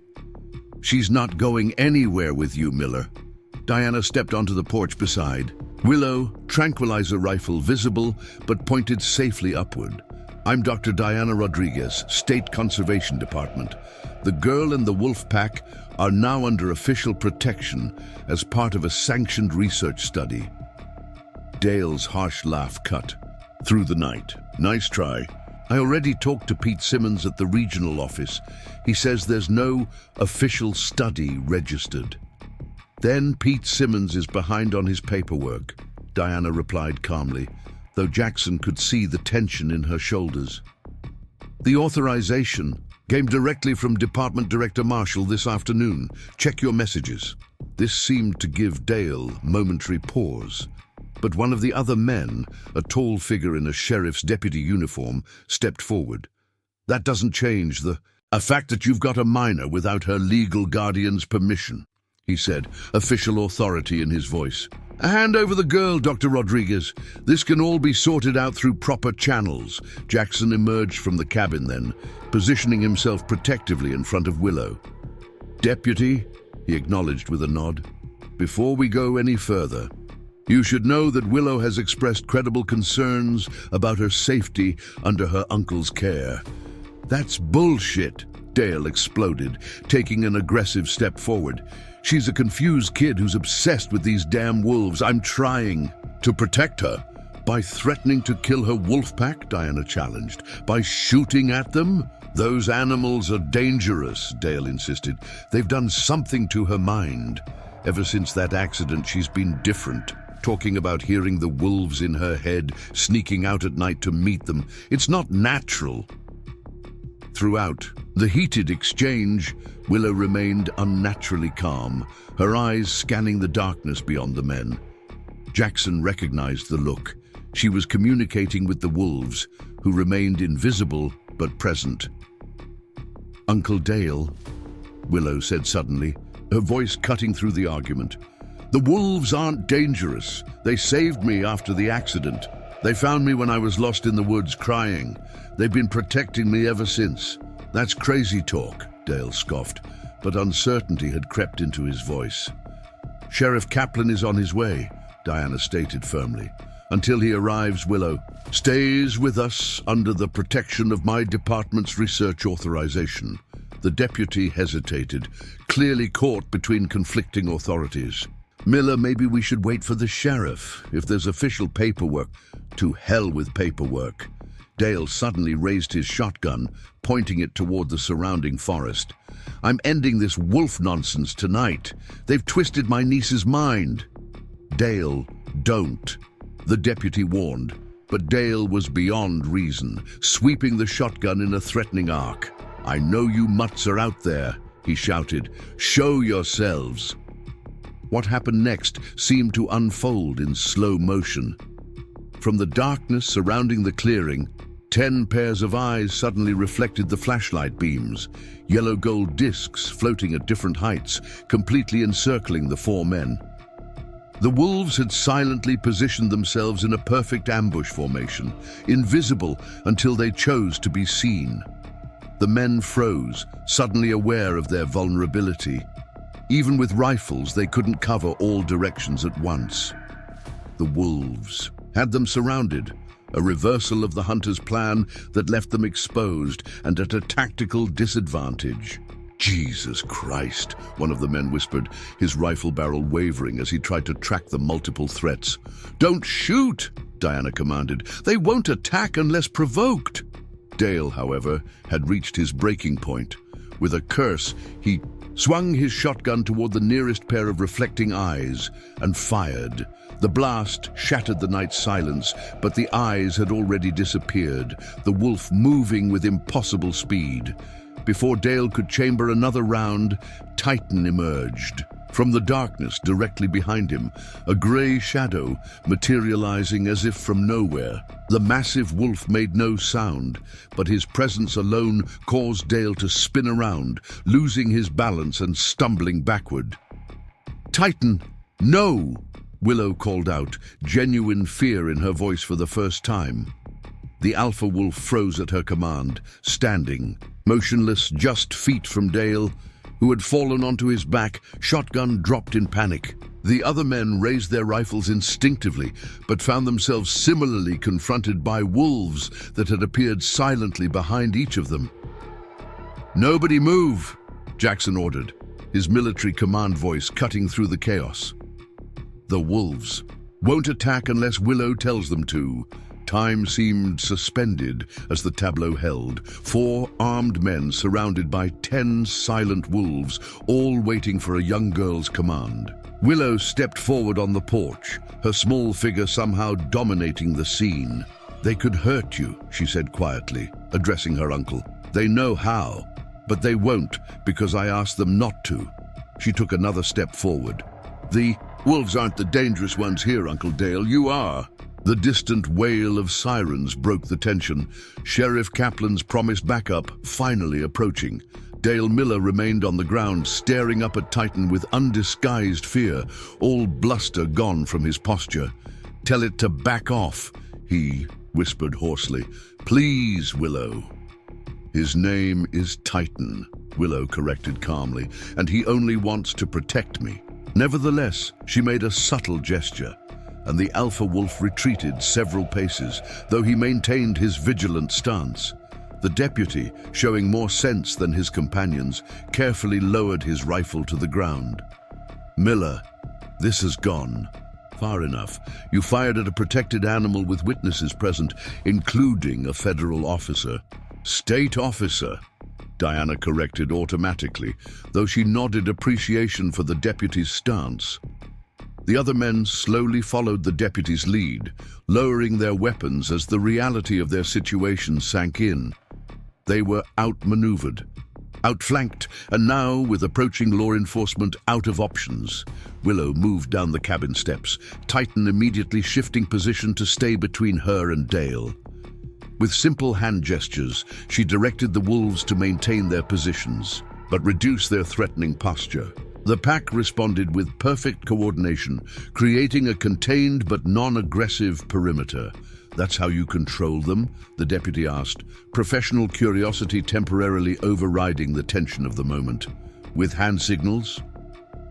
Speaker 1: "She's not going anywhere with you, Miller." Diana stepped onto the porch beside. Willow, tranquilizer rifle visible, but pointed safely upward. "I'm Dr. Diana Rodriguez, State Conservation Department. The girl and the wolf pack are now under official protection as part of a sanctioned research study." Dale's harsh laugh cut through the night. "Nice try. I already talked to Pete Simmons at the regional office. He says there's no official study registered." "Then Pete Simmons is behind on his paperwork," Diana replied calmly, though Jackson could see the tension in her shoulders. "The authorization came directly from Department Director Marshall this afternoon. Check your messages." This seemed to give Dale momentary pause. But one of the other men, a tall figure in a sheriff's deputy uniform, stepped forward. "That doesn't change a fact that you've got a minor without her legal guardian's permission," he said, official authority in his voice. "Hand over the girl, Dr. Rodriguez. This can all be sorted out through proper channels." Jackson emerged from the cabin then, positioning himself protectively in front of Willow. "Deputy," he acknowledged with a nod, "before we go any further, you should know that Willow has expressed credible concerns about her safety under her uncle's care." "That's bullshit," Dale exploded, taking an aggressive step forward. "She's a confused kid who's obsessed with these damn wolves. I'm trying to protect her." "By threatening to kill her wolf pack?" Diana challenged. "By shooting at them?" "Those animals are dangerous," Dale insisted. "They've done something to her mind. Ever since that accident, she's been different. Talking about hearing the wolves in her head, sneaking out at night to meet them. It's not natural." Throughout the heated exchange, Willow remained unnaturally calm, her eyes scanning the darkness beyond the men. Jackson recognized the look. She was communicating with the wolves, who remained invisible but present. "Uncle Dale," Willow said suddenly, her voice cutting through the argument. "The wolves aren't dangerous. They saved me after the accident. They found me when I was lost in the woods crying. They've been protecting me ever since." "That's crazy talk," Dale scoffed, but uncertainty had crept into his voice. "Sheriff Kaplan is on his way," Diana stated firmly. "Until he arrives, Willow stays with us under the protection of my department's research authorization." The deputy hesitated, clearly caught between conflicting authorities. "Miller, maybe we should wait for the sheriff. If there's official paperwork." "To hell with paperwork." Dale suddenly raised his shotgun, pointing it toward the surrounding forest. "I'm ending this wolf nonsense tonight. They've twisted my niece's mind." "Dale, don't," the deputy warned, but Dale was beyond reason, sweeping the shotgun in a threatening arc. "I know you mutts are out there," he shouted. "Show yourselves." What happened next seemed to unfold in slow motion. From the darkness surrounding the clearing, 10 pairs of eyes suddenly reflected the flashlight beams, yellow-gold discs floating at different heights, completely encircling the 4 men. The wolves had silently positioned themselves in a perfect ambush formation, invisible until they chose to be seen. The men froze, suddenly aware of their vulnerability. Even with rifles, they couldn't cover all directions at once. The wolves had them surrounded, a reversal of the hunter's plan that left them exposed and at a tactical disadvantage. "Jesus Christ," one of the men whispered, his rifle barrel wavering as he tried to track the multiple threats. "Don't shoot," Diana commanded. "They won't attack unless provoked." Dale, however, had reached his breaking point. With a curse, he swung his shotgun toward the nearest pair of reflecting eyes and fired. The blast shattered the night's silence, but the eyes had already disappeared, the wolf moving with impossible speed. Before Dale could chamber another round, Titan emerged. From the darkness directly behind him, a gray shadow materializing as if from nowhere. The massive wolf made no sound, but his presence alone caused Dale to spin around, losing his balance and stumbling backward. "Titan, no!" Willow called out, genuine fear in her voice for the first time. The alpha wolf froze at her command, standing, motionless just feet from Dale, who had fallen onto his back, shotgun dropped in panic. The other men raised their rifles instinctively, but found themselves similarly confronted by wolves that had appeared silently behind each of them. "Nobody move," Jackson ordered, his military command voice cutting through the chaos. The wolves won't attack unless Willow tells them to. Time seemed suspended as the tableau held. 4 armed men surrounded by 10 silent wolves, all waiting for a young girl's command. Willow stepped forward on the porch, her small figure somehow dominating the scene. "They could hurt you," she said quietly, addressing her uncle. "They know how, but they won't because I asked them not to." She took another step forward. "The wolves aren't the dangerous ones here, Uncle Dale. You are." The distant wail of sirens broke the tension, Sheriff Kaplan's promised backup finally approaching. Dale Miller remained on the ground, staring up at Titan with undisguised fear, all bluster gone from his posture. "Tell it to back off," he whispered hoarsely. "Please, Willow." "His name is Titan," Willow corrected calmly, "and he only wants to protect me." Nevertheless, she made a subtle gesture, and the alpha wolf retreated several paces, though he maintained his vigilant stance. The deputy, showing more sense than his companions, carefully lowered his rifle to the ground. "Miller, this has gone far enough. You fired at a protected animal with witnesses present, including a federal officer." "State officer," Diana corrected automatically, though she nodded appreciation for the deputy's stance. The other men slowly followed the deputy's lead, lowering their weapons as the reality of their situation sank in. They were outmaneuvered, outflanked, and now, with approaching law enforcement out of options, Willow moved down the cabin steps, Titan immediately shifting position to stay between her and Dale. With simple hand gestures, she directed the wolves to maintain their positions, but reduce their threatening posture. The pack responded with perfect coordination, creating a contained but non-aggressive perimeter. "That's how you control them?" the deputy asked, professional curiosity temporarily overriding the tension of the moment. "With hand signals?"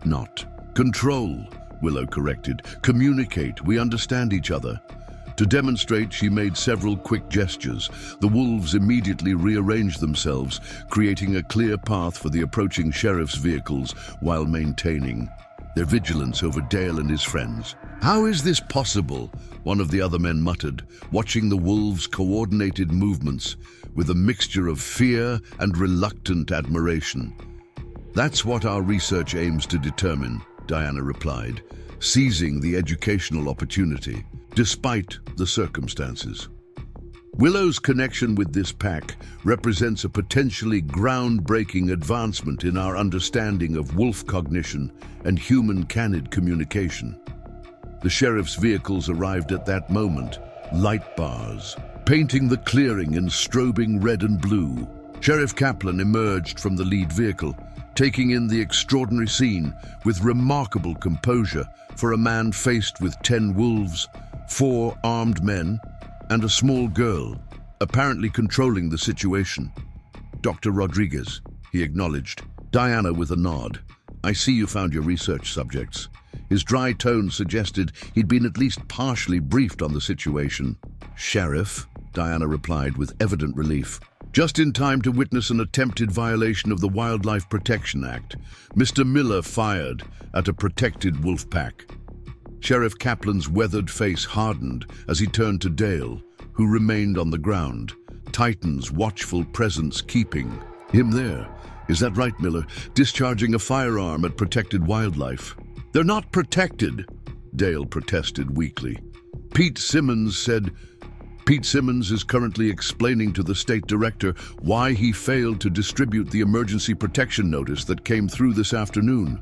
Speaker 1: "Not. Control," Willow corrected. "Communicate. We understand each other." To demonstrate, she made several quick gestures. The wolves immediately rearranged themselves, creating a clear path for the approaching sheriff's vehicles while maintaining their vigilance over Dale and his friends. "How is this possible?" one of the other men muttered, watching the wolves' coordinated movements with a mixture of fear and reluctant admiration. "That's what our research aims to determine," Diana replied, seizing the educational opportunity, despite the circumstances. Willow's connection with this pack represents a potentially groundbreaking advancement in our understanding of wolf cognition and human-canid communication. The sheriff's vehicles arrived at that moment, light bars, painting the clearing in strobing red and blue. Sheriff Kaplan emerged from the lead vehicle, taking in the extraordinary scene with remarkable composure for a man faced with 10 wolves, 4 armed men, and a small girl, apparently controlling the situation. "Dr. Rodriguez," he acknowledged. Diana with a nod. "I see you found your research subjects." His dry tone suggested he'd been at least partially briefed on the situation. "Sheriff," Diana replied with evident relief. "Just in time to witness an attempted violation of the Wildlife Protection Act. Mr. Miller fired at a protected wolf pack." Sheriff Kaplan's weathered face hardened as he turned to Dale, who remained on the ground, Titan's watchful presence keeping him there. "Is that right, Miller? Discharging a firearm at protected wildlife?" "They're not protected," Dale protested weakly. Pete Simmons is currently explaining to the state director why he failed to distribute the emergency protection notice that came through this afternoon,"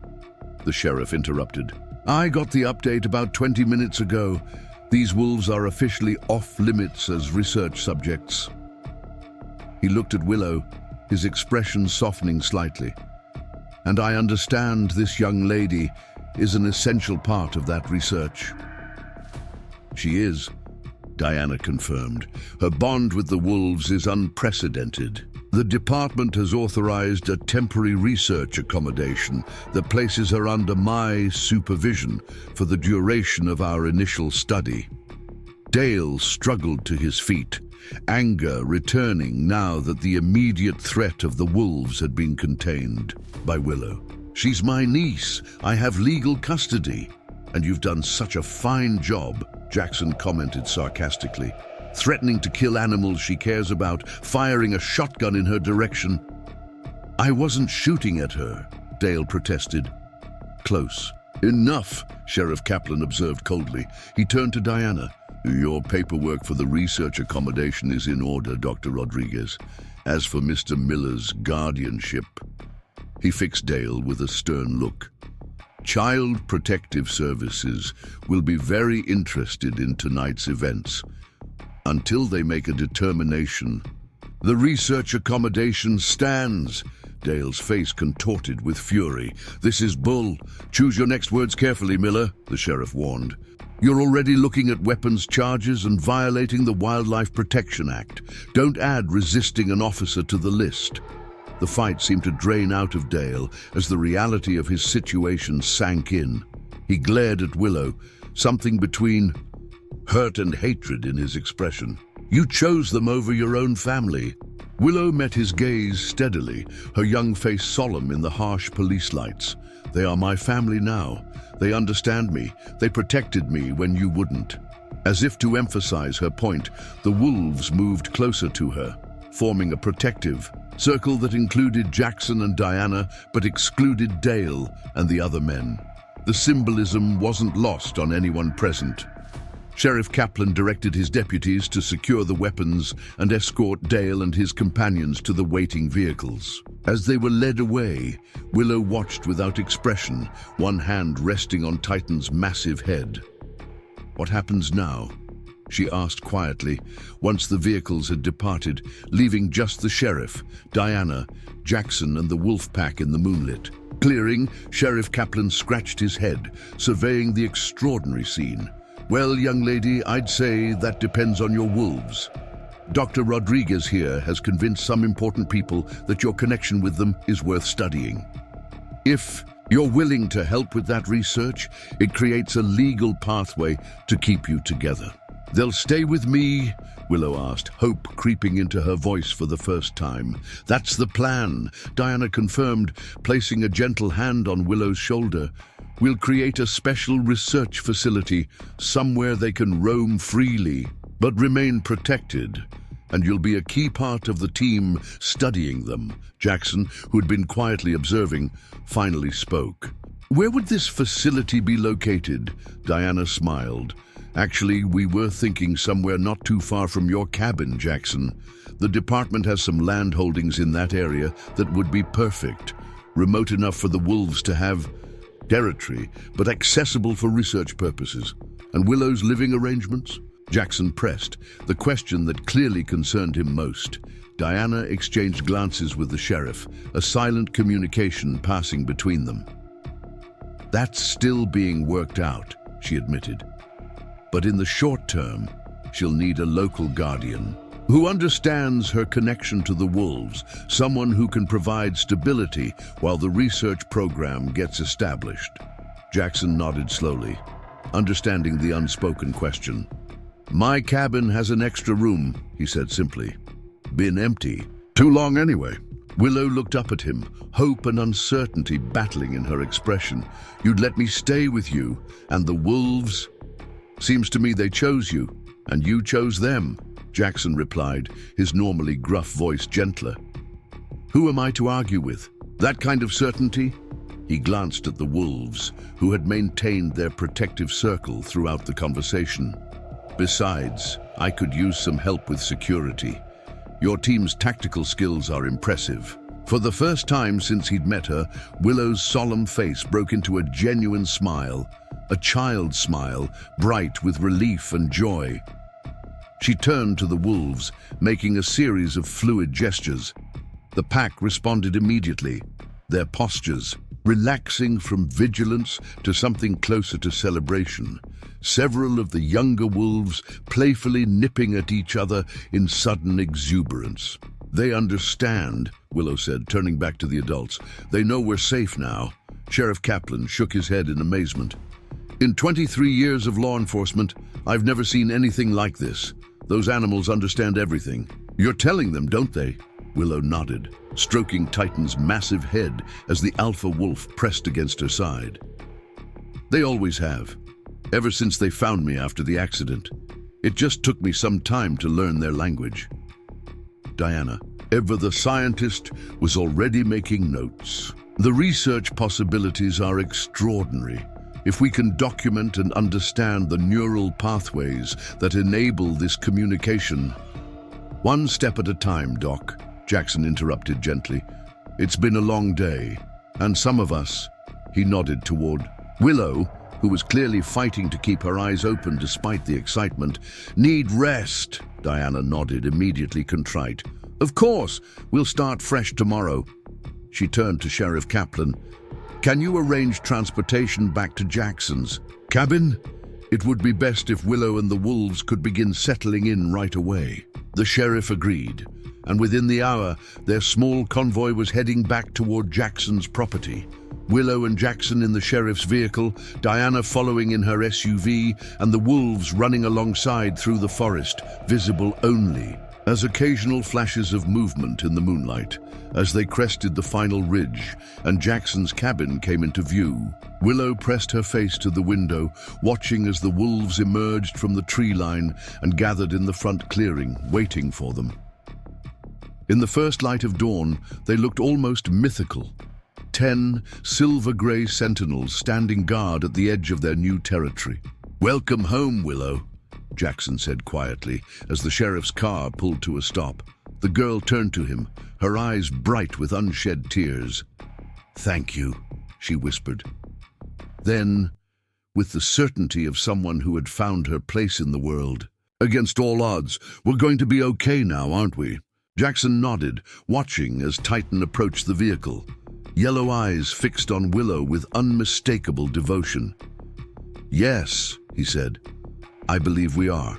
Speaker 1: the sheriff interrupted. "I got the update about 20 minutes ago. These wolves are officially off limits as research subjects." He looked at Willow, his expression softening slightly. "And I understand this young lady is an essential part of that research." "She is," Diana confirmed. "Her bond with the wolves is unprecedented. The department has authorized a temporary research accommodation that places her under my supervision for the duration of our initial study." Dale struggled to his feet, anger returning now that the immediate threat of the wolves had been contained by Willow. "She's my niece. I have legal custody." "And you've done such a fine job," Jackson commented sarcastically. "Threatening to kill animals she cares about, firing a shotgun in her direction." "I wasn't shooting at her," Dale protested. "Close." "Enough," Sheriff Kaplan observed coldly. He turned to Diana. "Your paperwork for the research accommodation is in order, Dr. Rodriguez. As for Mr. Miller's guardianship..." He fixed Dale with a stern look. "Child Protective Services will be very interested in tonight's events. Until they make a determination, the research accommodation stands." Dale's face contorted with fury. "This is bull. Choose your next words carefully, Miller," the sheriff warned. "You're already looking at weapons charges and violating the Wildlife Protection Act. Don't add resisting an officer to the list." The fight seemed to drain out of Dale as the reality of his situation sank in. He glared at Willow, something between hurt and hatred in his expression. "You chose them over your own family." Willow met his gaze steadily, her young face solemn in the harsh police lights. "They are my family now. They understand me. They protected me when you wouldn't." As if to emphasize her point, the wolves moved closer to her, forming a protective circle that included Jackson and Diana, but excluded Dale and the other men. The symbolism wasn't lost on anyone present. Sheriff Kaplan directed his deputies to secure the weapons and escort Dale and his companions to the waiting vehicles. As they were led away, Willow watched without expression, one hand resting on Titan's massive head. "What happens now?" she asked quietly, once the vehicles had departed, leaving just the sheriff, Diana, Jackson and the wolf pack in the moonlit. Clearing, Sheriff Kaplan scratched his head, surveying the extraordinary scene. "Well, young lady, I'd say that depends on your wolves. Dr. Rodriguez here has convinced some important people that your connection with them is worth studying. If you're willing to help with that research, it creates a legal pathway to keep you together." "They'll stay with me?" Willow asked, hope creeping into her voice for the first time. "That's the plan," Diana confirmed, placing a gentle hand on Willow's shoulder. "We'll create a special research facility, somewhere they can roam freely, but remain protected. And you'll be a key part of the team studying them." Jackson, who had been quietly observing, finally spoke. "Where would this facility be located?" Diana smiled. "Actually, we were thinking somewhere not too far from your cabin, Jackson. The department has some land holdings in that area that would be perfect, remote enough for the wolves to have territory, but accessible for research purposes. And Willow's living arrangements?" Jackson pressed, the question that clearly concerned him most. Diana exchanged glances with the sheriff, a silent communication passing between them. "That's still being worked out," she admitted. "But in the short term, she'll need a local guardian who understands her connection to the wolves, someone who can provide stability while the research program gets established." Jackson nodded slowly, understanding the unspoken question. "My cabin has an extra room," he said simply. "Been empty. Too long anyway." Willow looked up at him, hope and uncertainty battling in her expression. "You'd let me stay with you, and the wolves? Seems to me they chose you, and you chose them," Jackson replied, his normally gruff voice gentler. "Who am I to argue with? That kind of certainty?" He glanced at the wolves, who had maintained their protective circle throughout the conversation. "Besides, I could use some help with security. Your team's tactical skills are impressive." For the first time since he'd met her, Willow's solemn face broke into a genuine smile, a child's smile, bright with relief and joy. She turned to the wolves, making a series of fluid gestures. The pack responded immediately, their postures relaxing from vigilance to something closer to celebration. Several of the younger wolves playfully nipping at each other in sudden exuberance. "They understand," Willow said, turning back to the adults. "They know we're safe now." Sheriff Kaplan shook his head in amazement. "In 23 years of law enforcement, I've never seen anything like this. Those animals understand everything." "You're telling them, don't they?" Willow nodded, stroking Titan's massive head as the alpha wolf pressed against her side. "They always have, ever since they found me after the accident. It just took me some time to learn their language." Diana, ever the scientist, was already making notes. "The research possibilities are extraordinary. If we can document and understand the neural pathways that enable this communication." "One step at a time, Doc," Jackson interrupted gently. "It's been a long day, and some of us," he nodded toward Willow, who was clearly fighting to keep her eyes open despite the excitement, "need rest." Diana nodded, immediately contrite. "Of course, we'll start fresh tomorrow." She turned to Sheriff Kaplan. "Can you arrange transportation back to Jackson's cabin? It would be best if Willow and the wolves could begin settling in right away." The sheriff agreed, and within the hour, their small convoy was heading back toward Jackson's property. Willow and Jackson in the sheriff's vehicle, Diana following in her SUV, and the wolves running alongside through the forest, visible only as occasional flashes of movement in the moonlight, as they crested the final ridge and Jackson's cabin came into view. Willow pressed her face to the window, watching as the wolves emerged from the tree line and gathered in the front clearing, waiting for them. In the first light of dawn, they looked almost mythical. 10 silver-gray sentinels standing guard at the edge of their new territory. "Welcome home, Willow," Jackson said quietly as the sheriff's car pulled to a stop. The girl turned to him, her eyes bright with unshed tears. "Thank you," she whispered. Then, with the certainty of someone who had found her place in the world, "Against all odds, we're going to be okay now, aren't we?" Jackson nodded, watching as Titan approached the vehicle, yellow eyes fixed on Willow with unmistakable devotion. "Yes," he said, "I believe we are."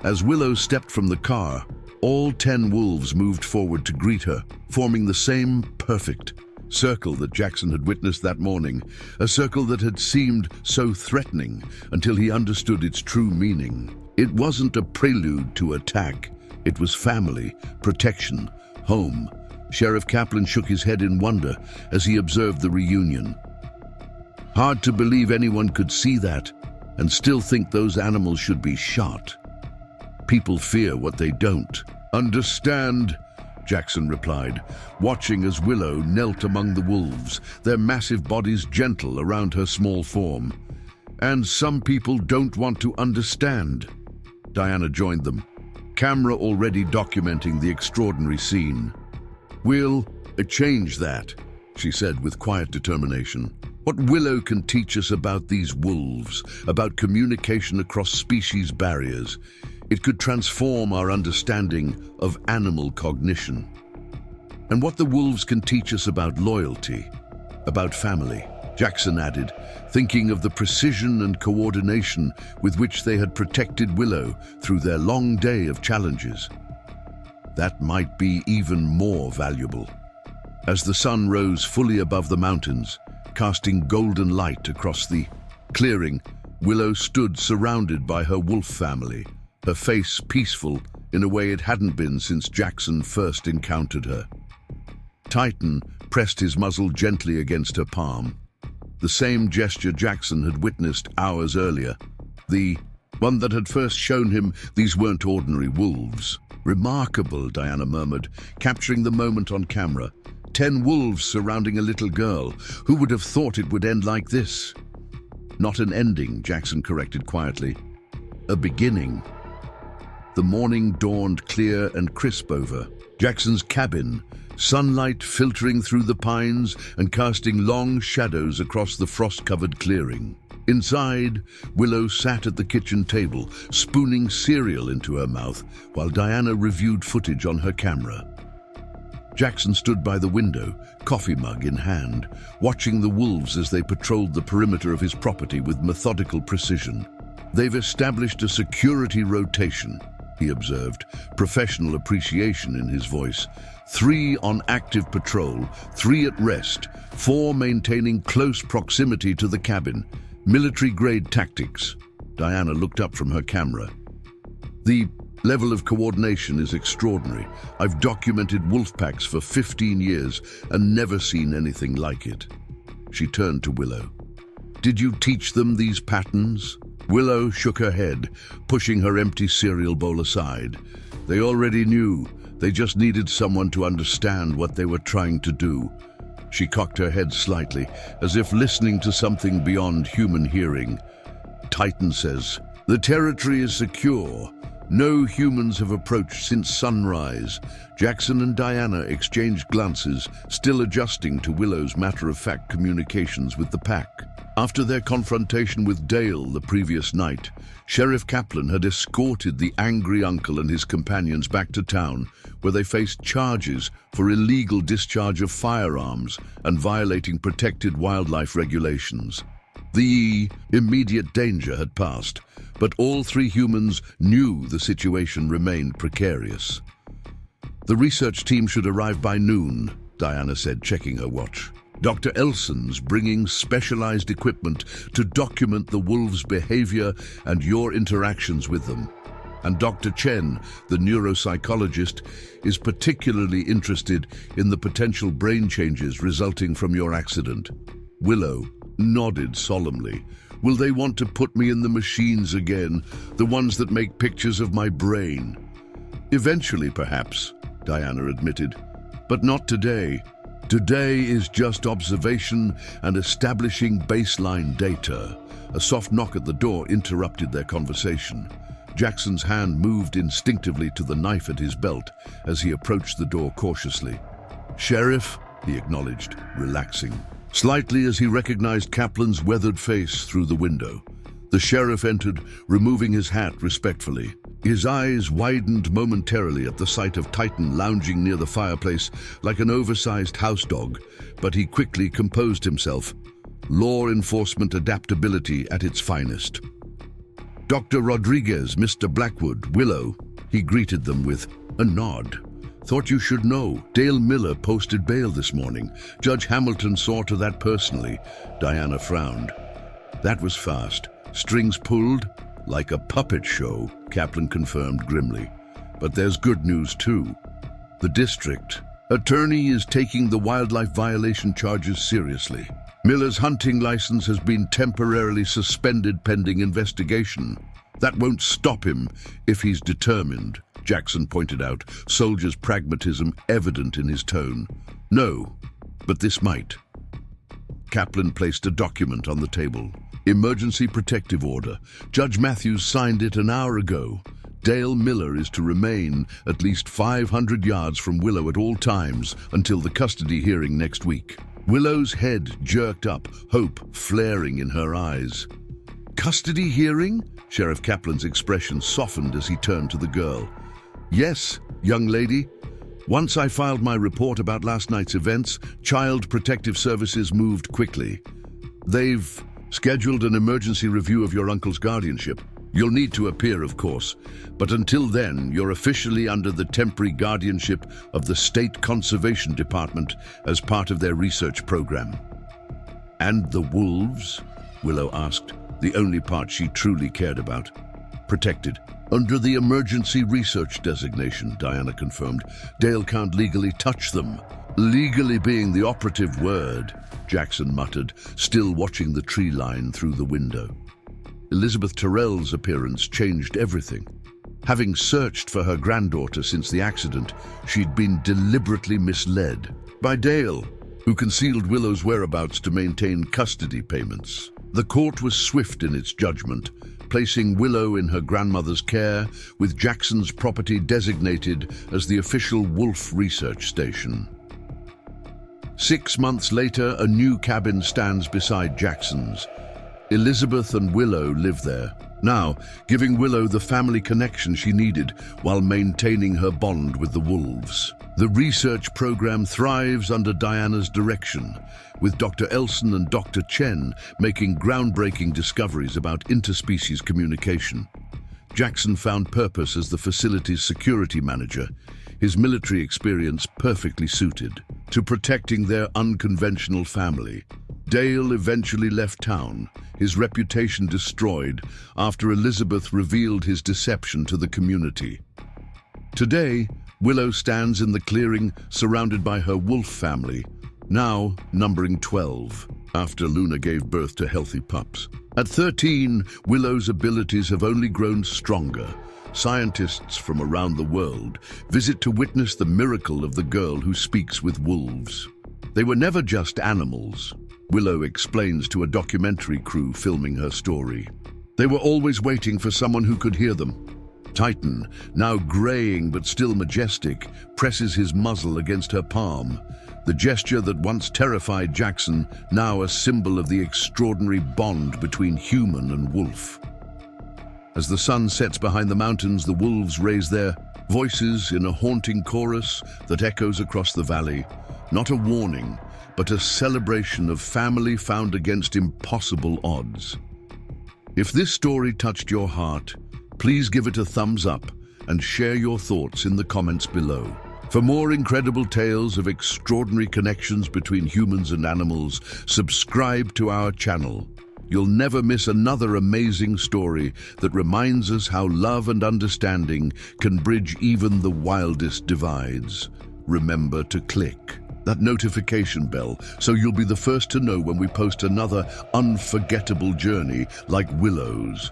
Speaker 1: As Willow stepped from the car, all 10 wolves moved forward to greet her, forming the same perfect circle that Jackson had witnessed that morning, a circle that had seemed so threatening until he understood its true meaning. It wasn't a prelude to attack. It was family, protection, home. Sheriff Kaplan shook his head in wonder as he observed the reunion. Hard to believe anyone could see that and still think those animals should be shot. People fear what they don't understand, Jackson replied, watching as Willow knelt among the wolves, their massive bodies gentle around her small form. "And some people don't want to understand." Diana joined them, camera already documenting the extraordinary scene. "We'll change that," she said with quiet determination. "What Willow can teach us about these wolves, about communication across species barriers, it could transform our understanding of animal cognition. And what the wolves can teach us about loyalty, about family," Jackson added, thinking of the precision and coordination with which they had protected Willow through their long day of challenges. That might be even more valuable. As the sun rose fully above the mountains, casting golden light across the clearing, Willow stood surrounded by her wolf family, her face peaceful in a way it hadn't been since Jackson first encountered her. Titan pressed his muzzle gently against her palm, the same gesture Jackson had witnessed hours earlier, the one that had first shown him these weren't ordinary wolves. "Remarkable," Diana murmured, capturing the moment on camera. 10 wolves surrounding a little girl. Who would have thought it would end like this? "Not an ending," Jackson corrected quietly. "A beginning." The morning dawned clear and crisp over Jackson's cabin, sunlight filtering through the pines and casting long shadows across the frost-covered clearing. Inside, Willow sat at the kitchen table, spooning cereal into her mouth, while Diana reviewed footage on her camera. Jackson stood by the window, coffee mug in hand, watching the wolves as they patrolled the perimeter of his property with methodical precision. "They've established a security rotation," he observed, professional appreciation in his voice. 3 on active patrol, 3 at rest, 4 maintaining close proximity to the cabin. Military-grade tactics. Diana looked up from her camera. "The level of coordination is extraordinary. I've documented wolf packs for 15 years and never seen anything like it." She turned to Willow. "Did you teach them these patterns?" Willow shook her head, pushing her empty cereal bowl aside. "They already knew. They just needed someone to understand what they were trying to do." She cocked her head slightly, as if listening to something beyond human hearing. "Titan says, the territory is secure. No humans have approached since sunrise." Jackson and Diana exchanged glances, still adjusting to Willow's matter-of-fact communications with the pack. After their confrontation with Dale the previous night, Sheriff Kaplan had escorted the angry uncle and his companions back to town, where they faced charges for illegal discharge of firearms and violating protected wildlife regulations. The immediate danger had passed, but all 3 humans knew the situation remained precarious. "The research team should arrive by noon," Diana said, checking her watch. "Dr. Elson's bringing specialized equipment to document the wolves' behavior and your interactions with them." and Dr. Chen, the neuropsychologist, is particularly interested in the potential brain changes resulting from your accident. Willow nodded solemnly. Will they want to put me in the machines again, the ones that make pictures of my brain? Eventually, perhaps, Diana admitted, but not today. Today is just observation and establishing baseline data. A soft knock at the door interrupted their conversation. Jackson's hand moved instinctively to the knife at his belt as he approached the door cautiously. "Sheriff," he acknowledged, relaxing, slightly as he recognized Kaplan's weathered face through the window. The sheriff entered, removing his hat respectfully. His eyes widened momentarily at the sight of Titan lounging near the fireplace like an oversized house dog, but he quickly composed himself. Law enforcement adaptability at its finest. "Dr. Rodriguez, Mr. Blackwood, Willow," he greeted them with a nod. "Thought you should know. Dale Miller posted bail this morning. Judge Hamilton saw to that personally." Diana frowned. "That was fast. Strings pulled? Like a puppet show," Kaplan confirmed grimly. "But there's good news too. The district attorney is taking the wildlife violation charges seriously. Miller's hunting license has been temporarily suspended pending investigation. That won't stop him if he's determined," Jackson pointed out, soldier's pragmatism evident in his tone. "No, but this might." Kaplan placed a document on the table. Emergency protective order. Judge Matthews signed it an hour ago. Dale Miller is to remain at least 500 yards from Willow at all times until the custody hearing next week. Willow's head jerked up, hope flaring in her eyes. "Custody hearing?" Sheriff Kaplan's expression softened as he turned to the girl. "Yes, young lady. Once I filed my report about last night's events, Child Protective Services moved quickly. They've scheduled an emergency review of your uncle's guardianship. You'll need to appear, of course, but until then, you're officially under the temporary guardianship of the State Conservation Department as part of their research program." "And the wolves?" Willow asked, the only part she truly cared about. "Protected. Under the emergency research designation," Diana confirmed. "Dale can't legally touch them." "Legally being the operative word," Jackson muttered, still watching the tree line through the window. Elizabeth Terrell's appearance changed everything. Having searched for her granddaughter since the accident, she'd been deliberately misled by Dale, who concealed Willow's whereabouts to maintain custody payments. The court was swift in its judgment, placing Willow in her grandmother's care, with Jackson's property designated as the official wolf research station. 6 months later, a new cabin stands beside Jackson's. Elizabeth and Willow live there, now giving Willow the family connection she needed while maintaining her bond with the wolves. The research program thrives under Diana's direction, with Dr. Elson and Dr. Chen making groundbreaking discoveries about interspecies communication. Jackson found purpose as the facility's security manager, his military experience perfectly suited to protecting their unconventional family. Dale eventually left town, his reputation destroyed after Elizabeth revealed his deception to the community. Today, Willow stands in the clearing surrounded by her wolf family, now numbering 12, after Luna gave birth to healthy pups. At 13, Willow's abilities have only grown stronger. Scientists from around the world visit to witness the miracle of the girl who speaks with wolves. They were never just animals, Willow explains to a documentary crew filming her story. They were always waiting for someone who could hear them. Titan, now graying but still majestic, presses his muzzle against her palm. The gesture that once terrified Jackson, now a symbol of the extraordinary bond between human and wolf. As the sun sets behind the mountains, the wolves raise their voices in a haunting chorus that echoes across the valley. Not a warning, but a celebration of family found against impossible odds. If this story touched your heart, please give it a thumbs up and share your thoughts in the comments below. For more incredible tales of extraordinary connections between humans and animals, subscribe to our channel. you'll never miss another amazing story that reminds us how love and understanding can bridge even the wildest divides. Remember to click that notification bell so you'll be the first to know when we post another unforgettable journey like Willow's.